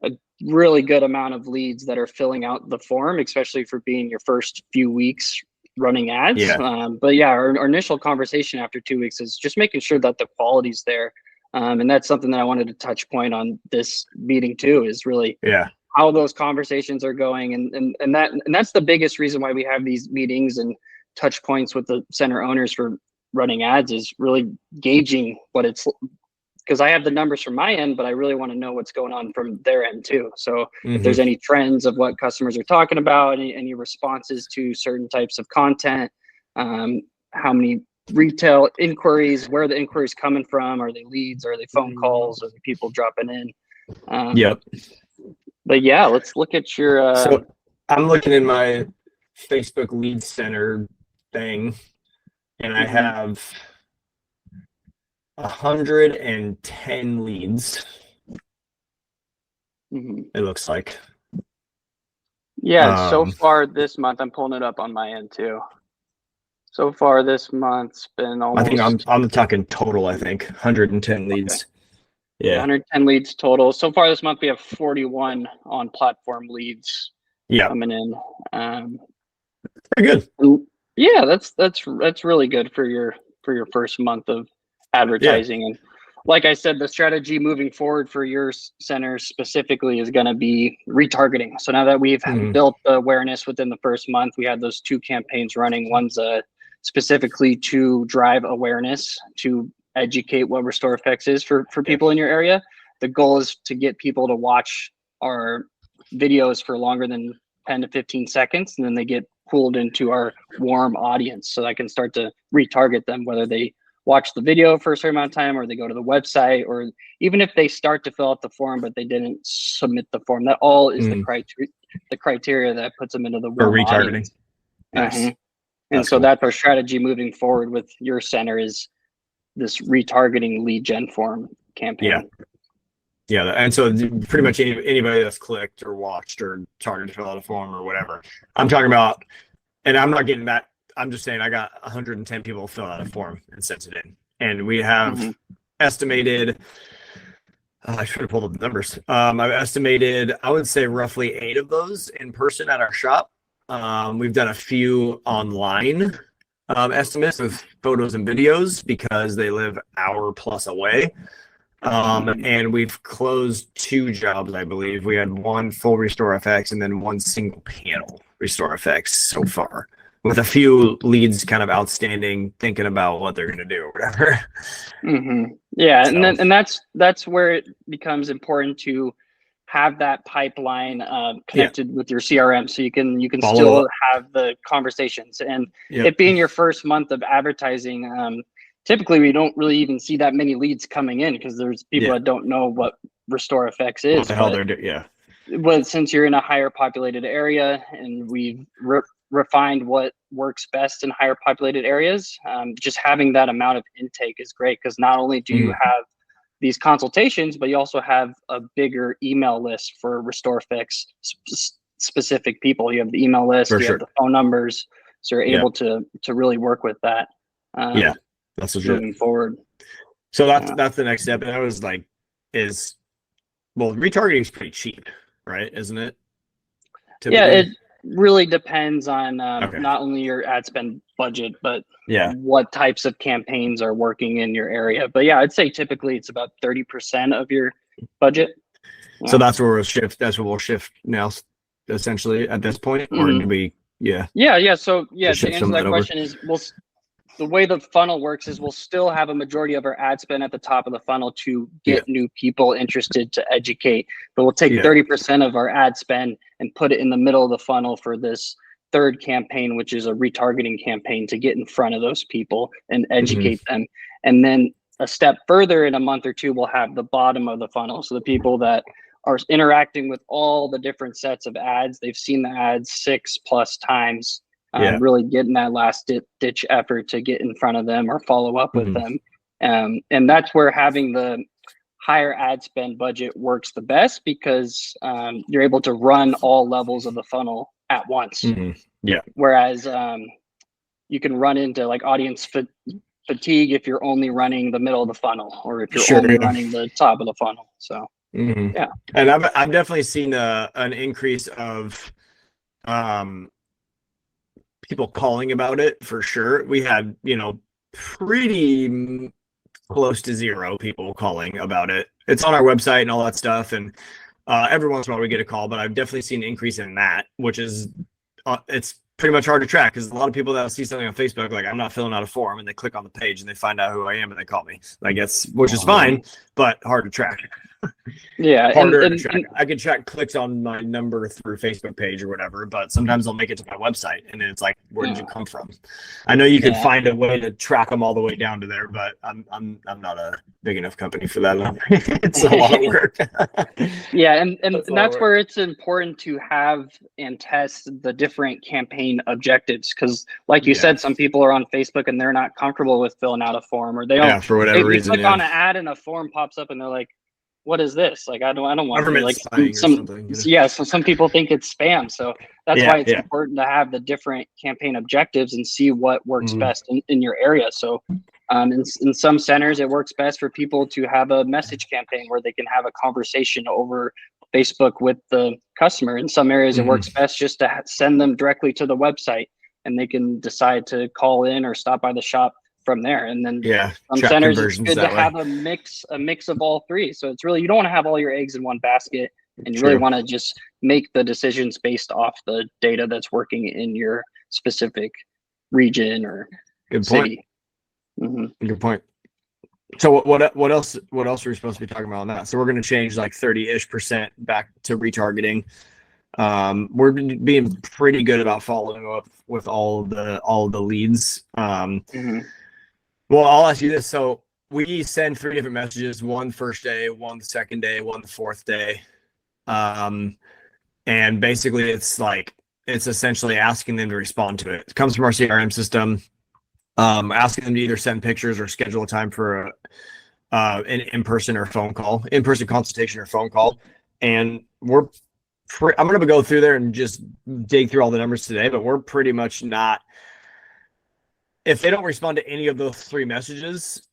a really good amount of leads that are filling out the form, especially for being your first few weeks running ads. But yeah, our initial conversation after 2 weeks is just making sure that the quality's there. And that's something that I wanted to touch point on this meeting too, is really how those conversations are going. And that's the biggest reason why we have these meetings and touch points with the center owners for running ads, is really gauging what it's, because I have the numbers from my end, but I really want to know what's going on from their end too. So if there's any trends of what customers are talking about, any responses to certain types of content, how many retail inquiries, where the inquiries coming from, are they leads, are they phone calls, are they people dropping in? But yeah, let's look at your so I'm looking in my Facebook lead center thing, and I have 110 leads. It looks like. Yeah, so far this month, I'm pulling it up on my end too. So far this month's been almost, I think I'm talking total, I think 110 leads. Yeah, 110 leads total. So far this month we have 41 on platform leads coming in. Pretty good. Yeah, that's really good for your first month of advertising. And like I said, the strategy moving forward for your center specifically is going to be retargeting. So now that we've built the awareness within the first month, we had those 2 campaigns running. One's specifically to drive awareness, to educate what RestorFX is for people in your area. The goal is to get people to watch our videos for longer than 10 to 15 seconds, and then they get pulled into our warm audience, so I can start to retarget them, whether they watch the video for a certain amount of time, or they go to the website, or even if they start to fill out the form but they didn't submit the form. That all is the criteria that puts them into the warm retargeting. Nice. And so that's our strategy moving forward with your center, is this retargeting lead gen form campaign. Yeah, and so pretty much anybody that's clicked or watched or targeted to fill out a form or whatever. I'm talking about, and I'm not getting that. I'm just saying I got 110 people fill out a form and sent it in, and we have estimated. I should have pulled up the numbers. I've estimated, I would say, roughly 8 of those in person at our shop. We've done a few online estimates with photos and videos because they live hour plus away. And we've closed 2 jobs, I believe. We had 1 full RestorFX and then 1 single panel RestorFX so far, with a few leads kind of outstanding, thinking about what they're going to do or whatever. Yeah, so. and that's where it becomes important to have that pipeline connected with your CRM, so you can still have the conversations. And it being your first month of advertising, typically we don't really even see that many leads coming in, because there's people that don't know what RestorFX is. What the hell they're doing? But since you're in a higher populated area, and we've refined what works best in higher populated areas, just having that amount of intake is great, because not only do you have these consultations, but you also have a bigger email list for RestorFX specific people. You have the email list, you have the phone numbers, so you're able to really work with that. That's legit. Moving forward. So that's the next step. And I was like, retargeting is pretty cheap, right? Isn't it? Yeah, it really depends on Okay. not only your ad spend budget, but Yeah. what types of campaigns are working in your area. But yeah, I'd say typically it's about 30% of your budget. So that's where we'll shift. That's what we'll shift now, essentially at this point, or do we? Yeah. Yeah. So yeah, Just to shift answer some of that that over. question is the way the funnel works is we'll still have a majority of our ad spend at the top of the funnel to get new people interested to educate, but we'll take 30% of our ad spend and put it in the middle of the funnel for this third campaign, which is a retargeting campaign to get in front of those people and educate them. And then a step further in a month or two, we'll have the bottom of the funnel. So the people that are interacting with all the different sets of ads, they've seen the ads 6+ times. Really getting that last ditch effort to get in front of them or follow up with them. And that's where having the higher ad spend budget works the best, because you're able to run all levels of the funnel at once. Yeah. Whereas you can run into like audience fatigue if you're only running the middle of the funnel, or if you're only running the top of the funnel. So yeah. And I've definitely seen an increase of people calling about it, for sure. We had, pretty close to 0 people calling about it. It's on our website and all that stuff, and every once in a while we get a call, but I've definitely seen an increase in that, which is it's pretty much hard to track, because a lot of people that see something on Facebook, like, I'm not filling out a form, and they click on the page and they find out who I am and they call me. Like, which is fine, but hard to track. Yeah, harder to track. I can track clicks on my number through Facebook page or whatever, but sometimes I'll make it to my website and it's like, where did you come from? I know you can find a way to track them all the way down to there, but I'm not a big enough company for that. It's a lot of work. Yeah, and that's where it's important to have and test the different campaign objectives, because like you said, some people are on Facebook and they're not comfortable with filling out a form, or they don't, for whatever reason. Click on an ad and a form pops up and they're like, what is this? Like, I don't want to be like so some people think it's spam. So that's why it's important to have the different campaign objectives and see what works best in your area. So in some centers, it works best for people to have a message campaign where they can have a conversation over Facebook with the customer. In some areas, it works best just to send them directly to the website, and they can decide to call in or stop by the shop from there. And then some centers, it's good to have a mix of all three. So it's really, you don't want to have all your eggs in one basket, and you really want to just make the decisions based off the data that's working in your specific region or city. Good point. So what else are we supposed to be talking about on that? So we're going to change like 30-ish% back to retargeting. We're being pretty good about following up with all the leads. Well, I'll ask you this. So we send 3 different messages: one first day, one the second day, one the 4th day. And basically it's essentially asking them to respond to it. It comes from our CRM system, asking them to either send pictures or schedule a time for an in-person or phone call, in-person consultation or phone call. And I'm going to go through there and just dig through all the numbers today, but we're pretty much not, if they don't respond to any of those 3 messages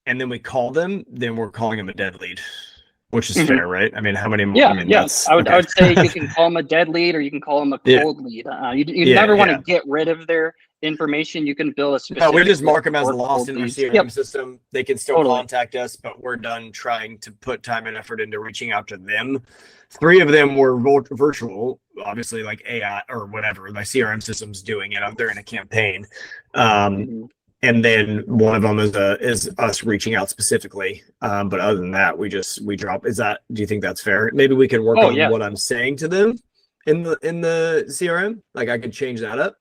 and then we call them, then we're calling them a dead lead, which is fair, right? I mean, how many more? I would say you can call them a dead lead, or you can call them a cold lead. You never want to get rid of their information. You can build a specific. No, we just mark them as lost in our CRM system. They can still contact us, but we're done trying to put time and effort into reaching out to them. 3 of them were virtual, obviously, like AI or whatever. My CRM system's doing it. They're in a campaign. And then one of them is us reaching out specifically. But other than that, we drop. Do you think that's fair? Maybe we can work on what I'm saying to them in the CRM. Like, I could change that up.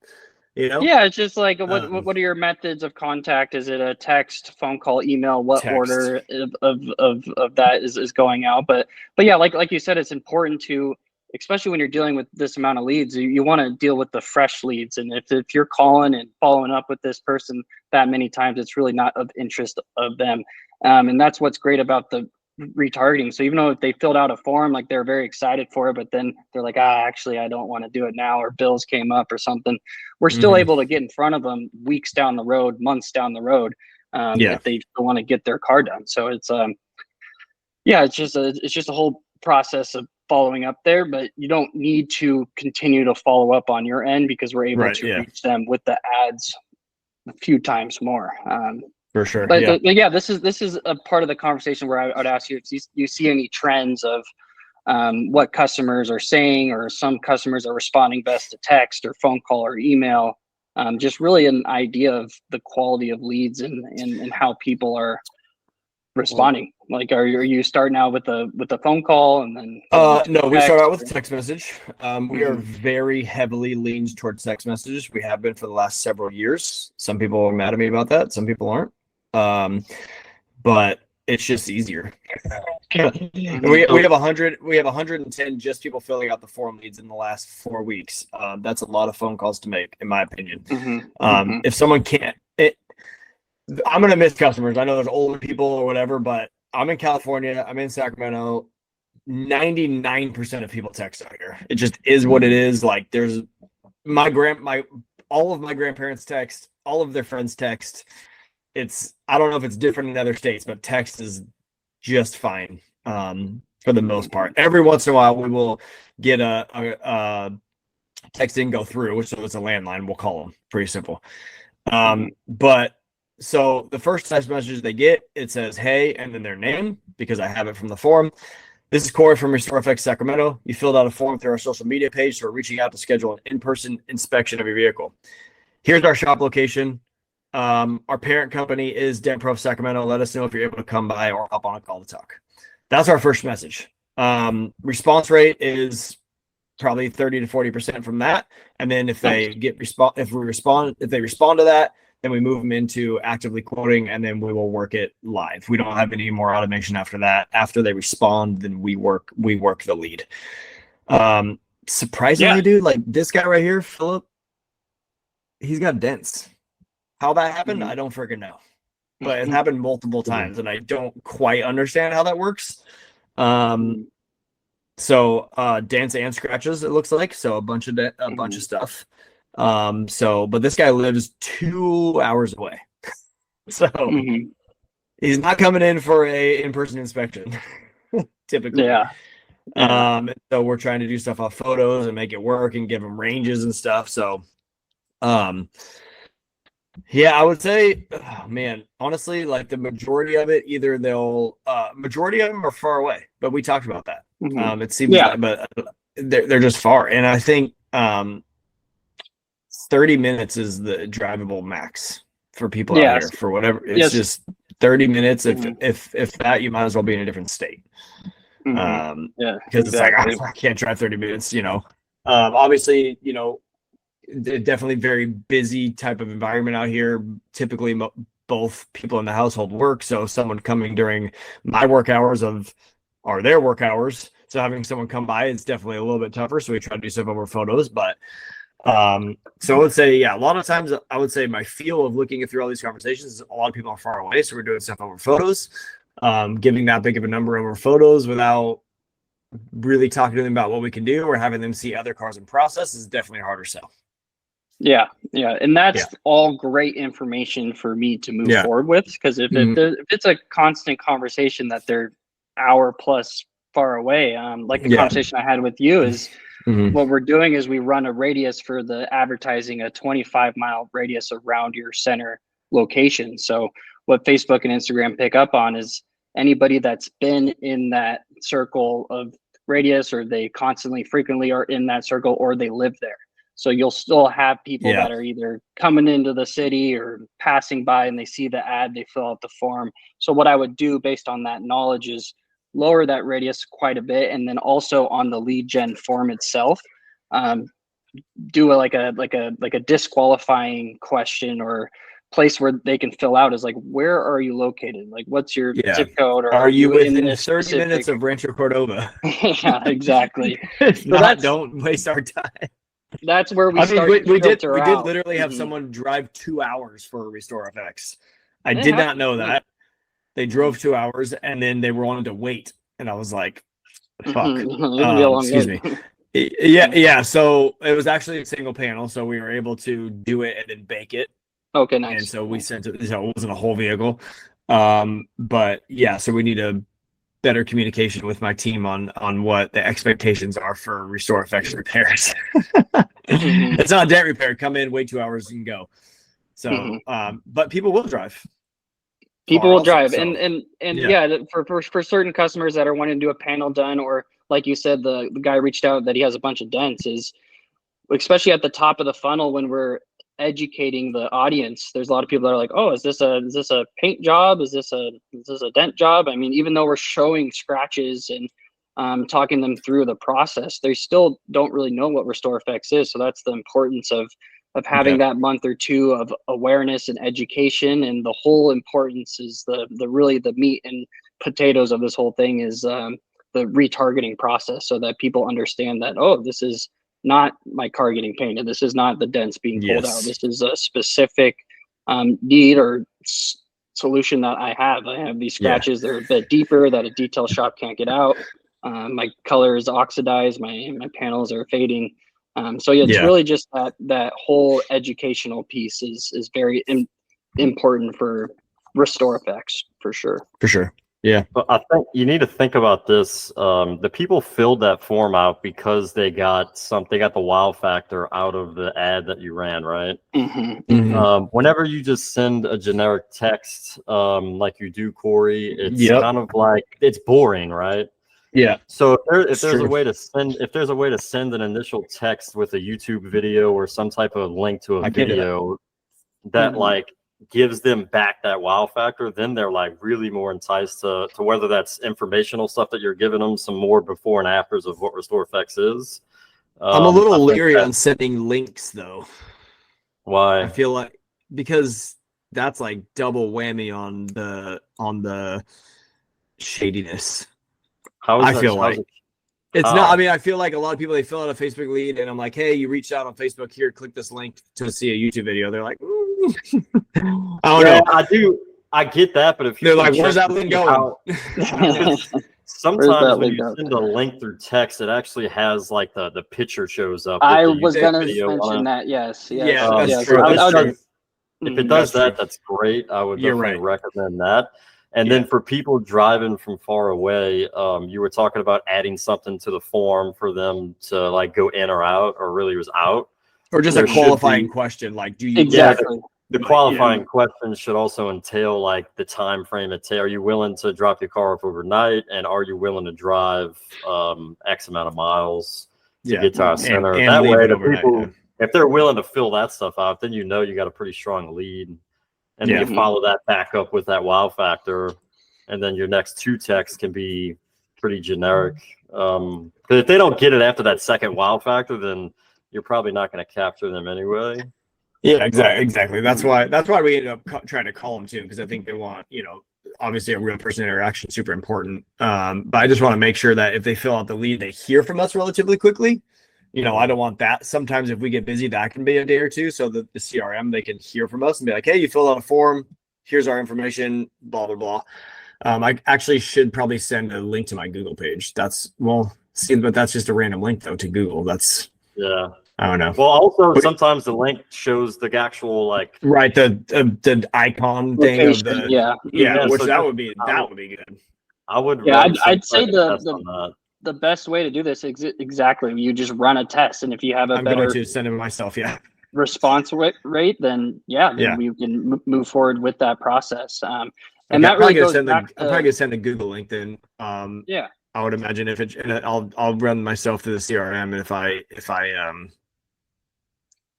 Yeah, it's just like, what are your methods of contact? Is it a text, phone call, email? What order of that is going out? But yeah, like you said, it's important to, especially when you're dealing with this amount of leads, you want to deal with the fresh leads. And if you're calling and following up with this person that many times, it's really not of interest of them. And that's what's great about the retargeting. So even though if they filled out a form, like, they're very excited for it, but then they're like, actually, I don't want to do it now, or bills came up or something, we're still able to get in front of them weeks down the road, months down the road, if they still want to get their car done. So it's it's just a whole process of following up there, but you don't need to continue to follow up on your end because we're able to reach them with the ads a few times more. For sure. But yeah, this is a part of the conversation where I would ask you if you see any trends of what customers are saying, or some customers are responding best to text or phone call or email. Just really an idea of the quality of leads and how people are responding. Like, are you starting out with a phone call and then no, we start out with text message. We are very heavily leaned towards text messages. We have been for the last several years. Some people are mad at me about that, some people aren't, but it's just easier. We have 110 just people filling out the form leads in the last 4 weeks. That's a lot of phone calls to make, in my opinion. If someone can't, I'm gonna miss customers. I know there's older people or whatever, but I'm in California, I'm in Sacramento. 99% of people text out here. It just is what it is. Like, there's all of my grandparents text, all of their friends text. I don't know if it's different in other states, but text is just fine for the most part. Every once in a while, we will get a text in go through, which is a landline. We'll call them. Pretty simple. But so the first text message they get, it says, "Hey," and then their name, because I have it from the forum. "This is Corey from RestorFX Sacramento. You filled out a form through our social media page, so we're reaching out to schedule an in-person inspection of your vehicle. Here's our shop location. Our parent company is DentPro Sacramento. Let us know if you're able to come by or hop on a call to talk." That's our first message. Response rate is probably 30 to 40% from that. And then if they respond to that, then we move them into actively quoting, and then we will work it live. We don't have any more automation after that. After they respond, then we work the lead. Surprisingly, dude, like this guy right here, Philip, he's got dents. How that happened, I don't freaking know. But it happened multiple times, and I don't quite understand how that works. So dents and scratches, it looks like. So a bunch of stuff. But this guy lives 2 hours away. So he's not coming in for a in-person inspection, typically. So we're trying to do stuff off photos and make it work and give him ranges and stuff. So I would say, man, honestly, like the majority of it, either majority of them are far away, but we talked about that. It seems like, but they're just far. And I think 30 minutes is the drivable max for people out here for whatever. It's just 30 minutes. If that, you might as well be in a different state. Because it's like, I can't drive 30 minutes, obviously, definitely very busy type of environment out here. Typically both people in the household work. So someone coming during my work hours are their work hours. So having someone come by is definitely a little bit tougher. So we try to do stuff over photos, but so I would say, a lot of times I would say my feel of looking through all these conversations is a lot of people are far away. So we're doing stuff over photos, giving that big of a number over photos without really talking to them about what we can do or having them see other cars in process is definitely a harder sell. Yeah. And that's all great information for me to move forward with. Because if it's a constant conversation that they're hour plus far away, like the conversation I had with you is, what we're doing is we run a radius for the advertising, a 25-mile radius around your center location. So what Facebook and Instagram pick up on is anybody that's been in that circle of radius, or they frequently are in that circle, or they live there. So you'll still have people that are either coming into the city or passing by and they see the ad, they fill out the form. So what I would do based on that knowledge is lower that radius quite a bit, and then also on the lead gen form itself, do a disqualifying question or place where they can fill out is like, where are you located? Like, what's your zip code? Or are you within 30 minutes of Rancho Cordova? Yeah, exactly. If not, don't waste our time. That's where we start. We did literally have someone drive 2 hours for a RestorFX. I did not know that. They drove 2 hours and then they were wanting to wait. And I was like, fuck. Excuse me. Yeah. So it was actually a single panel. So we were able to do it and then bake it. Okay, nice. And so we sent it. So it wasn't a whole vehicle. But yeah, so we need to better communication with my team on what the expectations are for RestorFX repairs. It's not a dent repair. Come in, wait 2 hours, and go. So, but people will drive. People will drive, so, yeah, for certain customers that are wanting to do a panel done, or like you said, the guy reached out that he has a bunch of dents, is especially at the top of the funnel when we're educating the audience. There's a lot of people that are like, oh, is this a paint job? Is this a dent job? I mean, even though we're showing scratches and talking them through the process, they still don't really know what RestorFX is. So that's the importance of having that month or two of awareness and education. And the whole importance is the really the meat and potatoes of this whole thing is the retargeting process, so that people understand that, oh, this is not my car getting painted. This is not the dents being pulled out. This is a specific need or solution that I have. I have these scratches. They're a bit deeper that a detail shop can't get out. My color is oxidized. My panels are fading. So it's really just that whole educational piece is very important for RestorFX for sure. For sure. Yeah. But I think you need to think about this. The people filled that form out because they got the wow factor out of the ad that you ran, right? Whenever you just send a generic text, like you do, Corey, it's kind of like, it's boring, right? Yeah. So if there's a way to send an initial text with a YouTube video or some type of link to a video that like gives them back that wow factor, then they're like really more enticed to whether that's informational stuff that you're giving them, some more before and afters of what RestorFX is. I'm a little leery on sending links though. Why? I feel like because that's like double whammy on the shadiness. I feel like it's not. I mean, I feel like a lot of people, they fill out a Facebook lead, and I'm like, "Hey, you reached out on Facebook. Here, click this link to see a YouTube video." They're like, "I don't know." I get that, but if they're like, "Where's that link going?" Sometimes when you send a link through text, it actually has like the picture shows up. I was gonna mention that. Yes. Yeah, that's true. If it does that, that's great. I would definitely recommend that. And then for people driving from far away, you were talking about adding something to the form for them to like go in or out, or really was out. Or just a qualifying question, like, do you exactly? The qualifying questions should also entail like the time frame. Are you willing to drop your car off overnight, and are you willing to drive X amount of miles to get to our center? And that way, the overnight, people, if they're willing to fill that stuff out, then you know you got a pretty strong lead. And then you follow that back up with that wow factor, and then your next two texts can be pretty generic. Because if they don't get it after that second wow factor, then you're probably not going to capture them anyway. Yeah, exactly. That's why we ended up trying to call them too, because I think they want, obviously a real person interaction, super important. But I just want to make sure that if they fill out the lead, they hear from us relatively quickly. I don't want that. Sometimes if we get busy, that can be a day or two. So the CRM, they can hear from us and be like, hey, you filled out a form. Here's our information, blah, blah, blah. I actually should probably send a link to my Google page. but that's just a random link though to Google. I don't know. Well, also sometimes the link shows the actual the icon thing of the which so that would be good. I would I'd say the best way to do this exactly. You just run a test, and if you have a better going to send it myself, response rate, then we can move forward with that process. And okay, that really goes back. I'm probably gonna send a Google link then. I would imagine I'll run myself through the CRM, and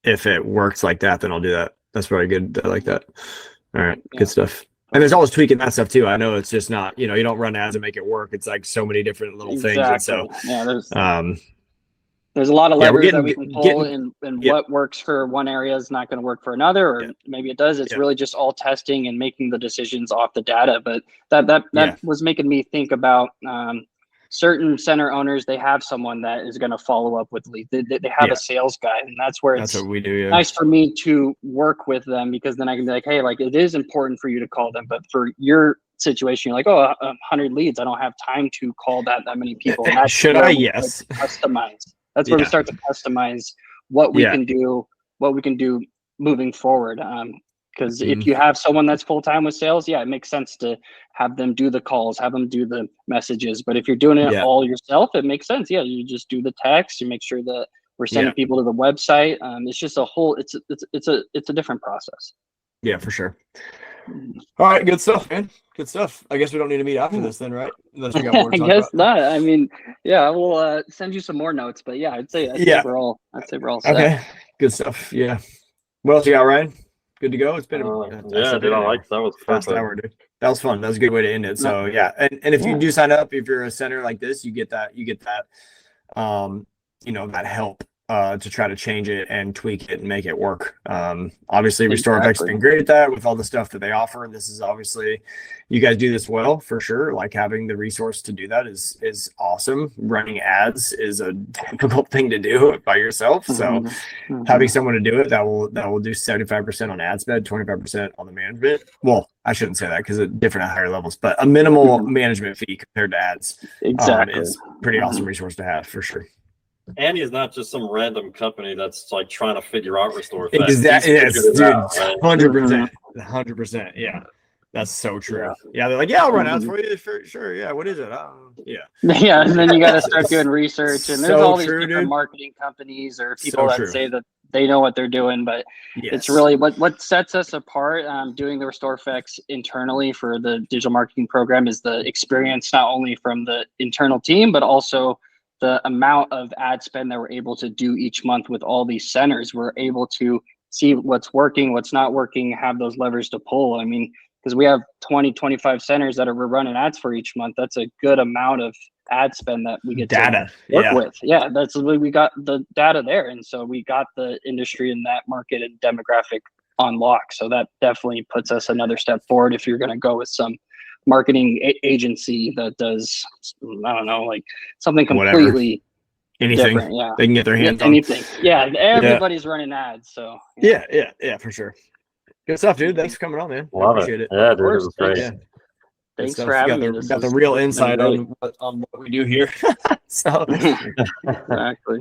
if it works like that, then I'll do that. That's probably good. I like that. All right, good stuff. And there's always tweaking that stuff too. I know it's just not, you don't run ads and make it work. It's like so many different little things. And so there's a lot of levers that we can pull, and what works for one area is not going to work for another, or maybe it does. It's really just all testing and making the decisions off the data. But that was making me think about certain center owners. They have someone that is going to follow up with leads. They have a sales guy, and that's where it's what we do. Nice for me to work with them, because then I can be like, hey, like it is important for you to call them, but for your situation, you're like, 100 leads. I don't have time to call that many people. And that's Should I? Yes. Customize. That's where we start to customize what we can do moving forward. Because if you have someone that's full-time with sales, yeah, it makes sense to have them do the calls, have them do the messages. But if you're doing it all yourself, it makes sense. Yeah, you just do the text, you make sure that we're sending people to the website. It's just it's a different process. Yeah, for sure. All right, good stuff, man. Good stuff. I guess we don't need to meet after this then, right? Unless you got more to talk I guess about. not. I mean, yeah, we'll send you some more notes, but yeah, I'd say we're all set. Okay, good stuff. Yeah. What else you got, Ryan? Good to go. It's been that was first hour, dude. That was fun. That was a good way to end it. So yeah, and if you do sign up, if you're a center like this, you get that that help to try to change it and tweak it and make it work. Obviously RestorFX has been great at that with all the stuff that they offer. This is obviously, you guys do this well for sure. Like having the resource to do that is awesome. Running ads is a difficult thing to do by yourself. So having someone to do it that will do 75% on ad spend, 25% on the management. Well, I shouldn't say that because it's different at higher levels, but a minimal management fee compared to ads is pretty awesome resource to have for sure. Andy is not just some random company that's like trying to figure out RestorFX. Exactly. Yes, dude. 100%. 100%. Yeah. That's so true. Yeah. They're like, I'll run ads for you. For sure. Yeah. What is it? Yeah. Yeah. And then you got to start doing research. And there's all these different marketing companies or people that say that they know what they're doing, but it's really what sets us apart doing the RestorFX internally for the digital marketing program is the experience, not only from the internal team, but also the amount of ad spend that we're able to do each month with all these centers. We're able to see what's working, what's not working, have those levers to pull. I mean, because we have 20, 25 centers that we're running ads for each month. That's a good amount of ad spend that we get to work with. Yeah, we got the data there. And so we got the industry in that market and demographic on lock. So that definitely puts us another step forward if you're going to go with some marketing agency that does, I don't know, like something completely different. Yeah, they can get their hands on anything. Yeah, everybody's running ads. So yeah, for sure. Good stuff, dude. Thanks for coming on, man. Appreciate it. Yeah, dude, it was great. Yeah. Thanks for having me. Got the real insight on what we do here. So exactly.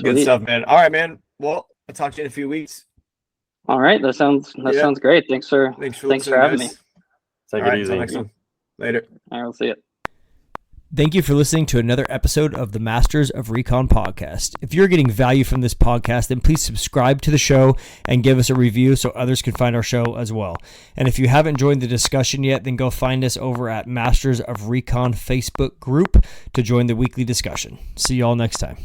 Good stuff, man. All right, man. Well, I'll talk to you in a few weeks. All right, that sounds great. Thanks for having me. Take it easy. Next one. Later. I will see it. Thank you for listening to another episode of the Masters of Recon podcast. If you're getting value from this podcast, then please subscribe to the show and give us a review so others can find our show as well. And if you haven't joined the discussion yet, then go find us over at Masters of Recon Facebook group to join the weekly discussion. See you all next time.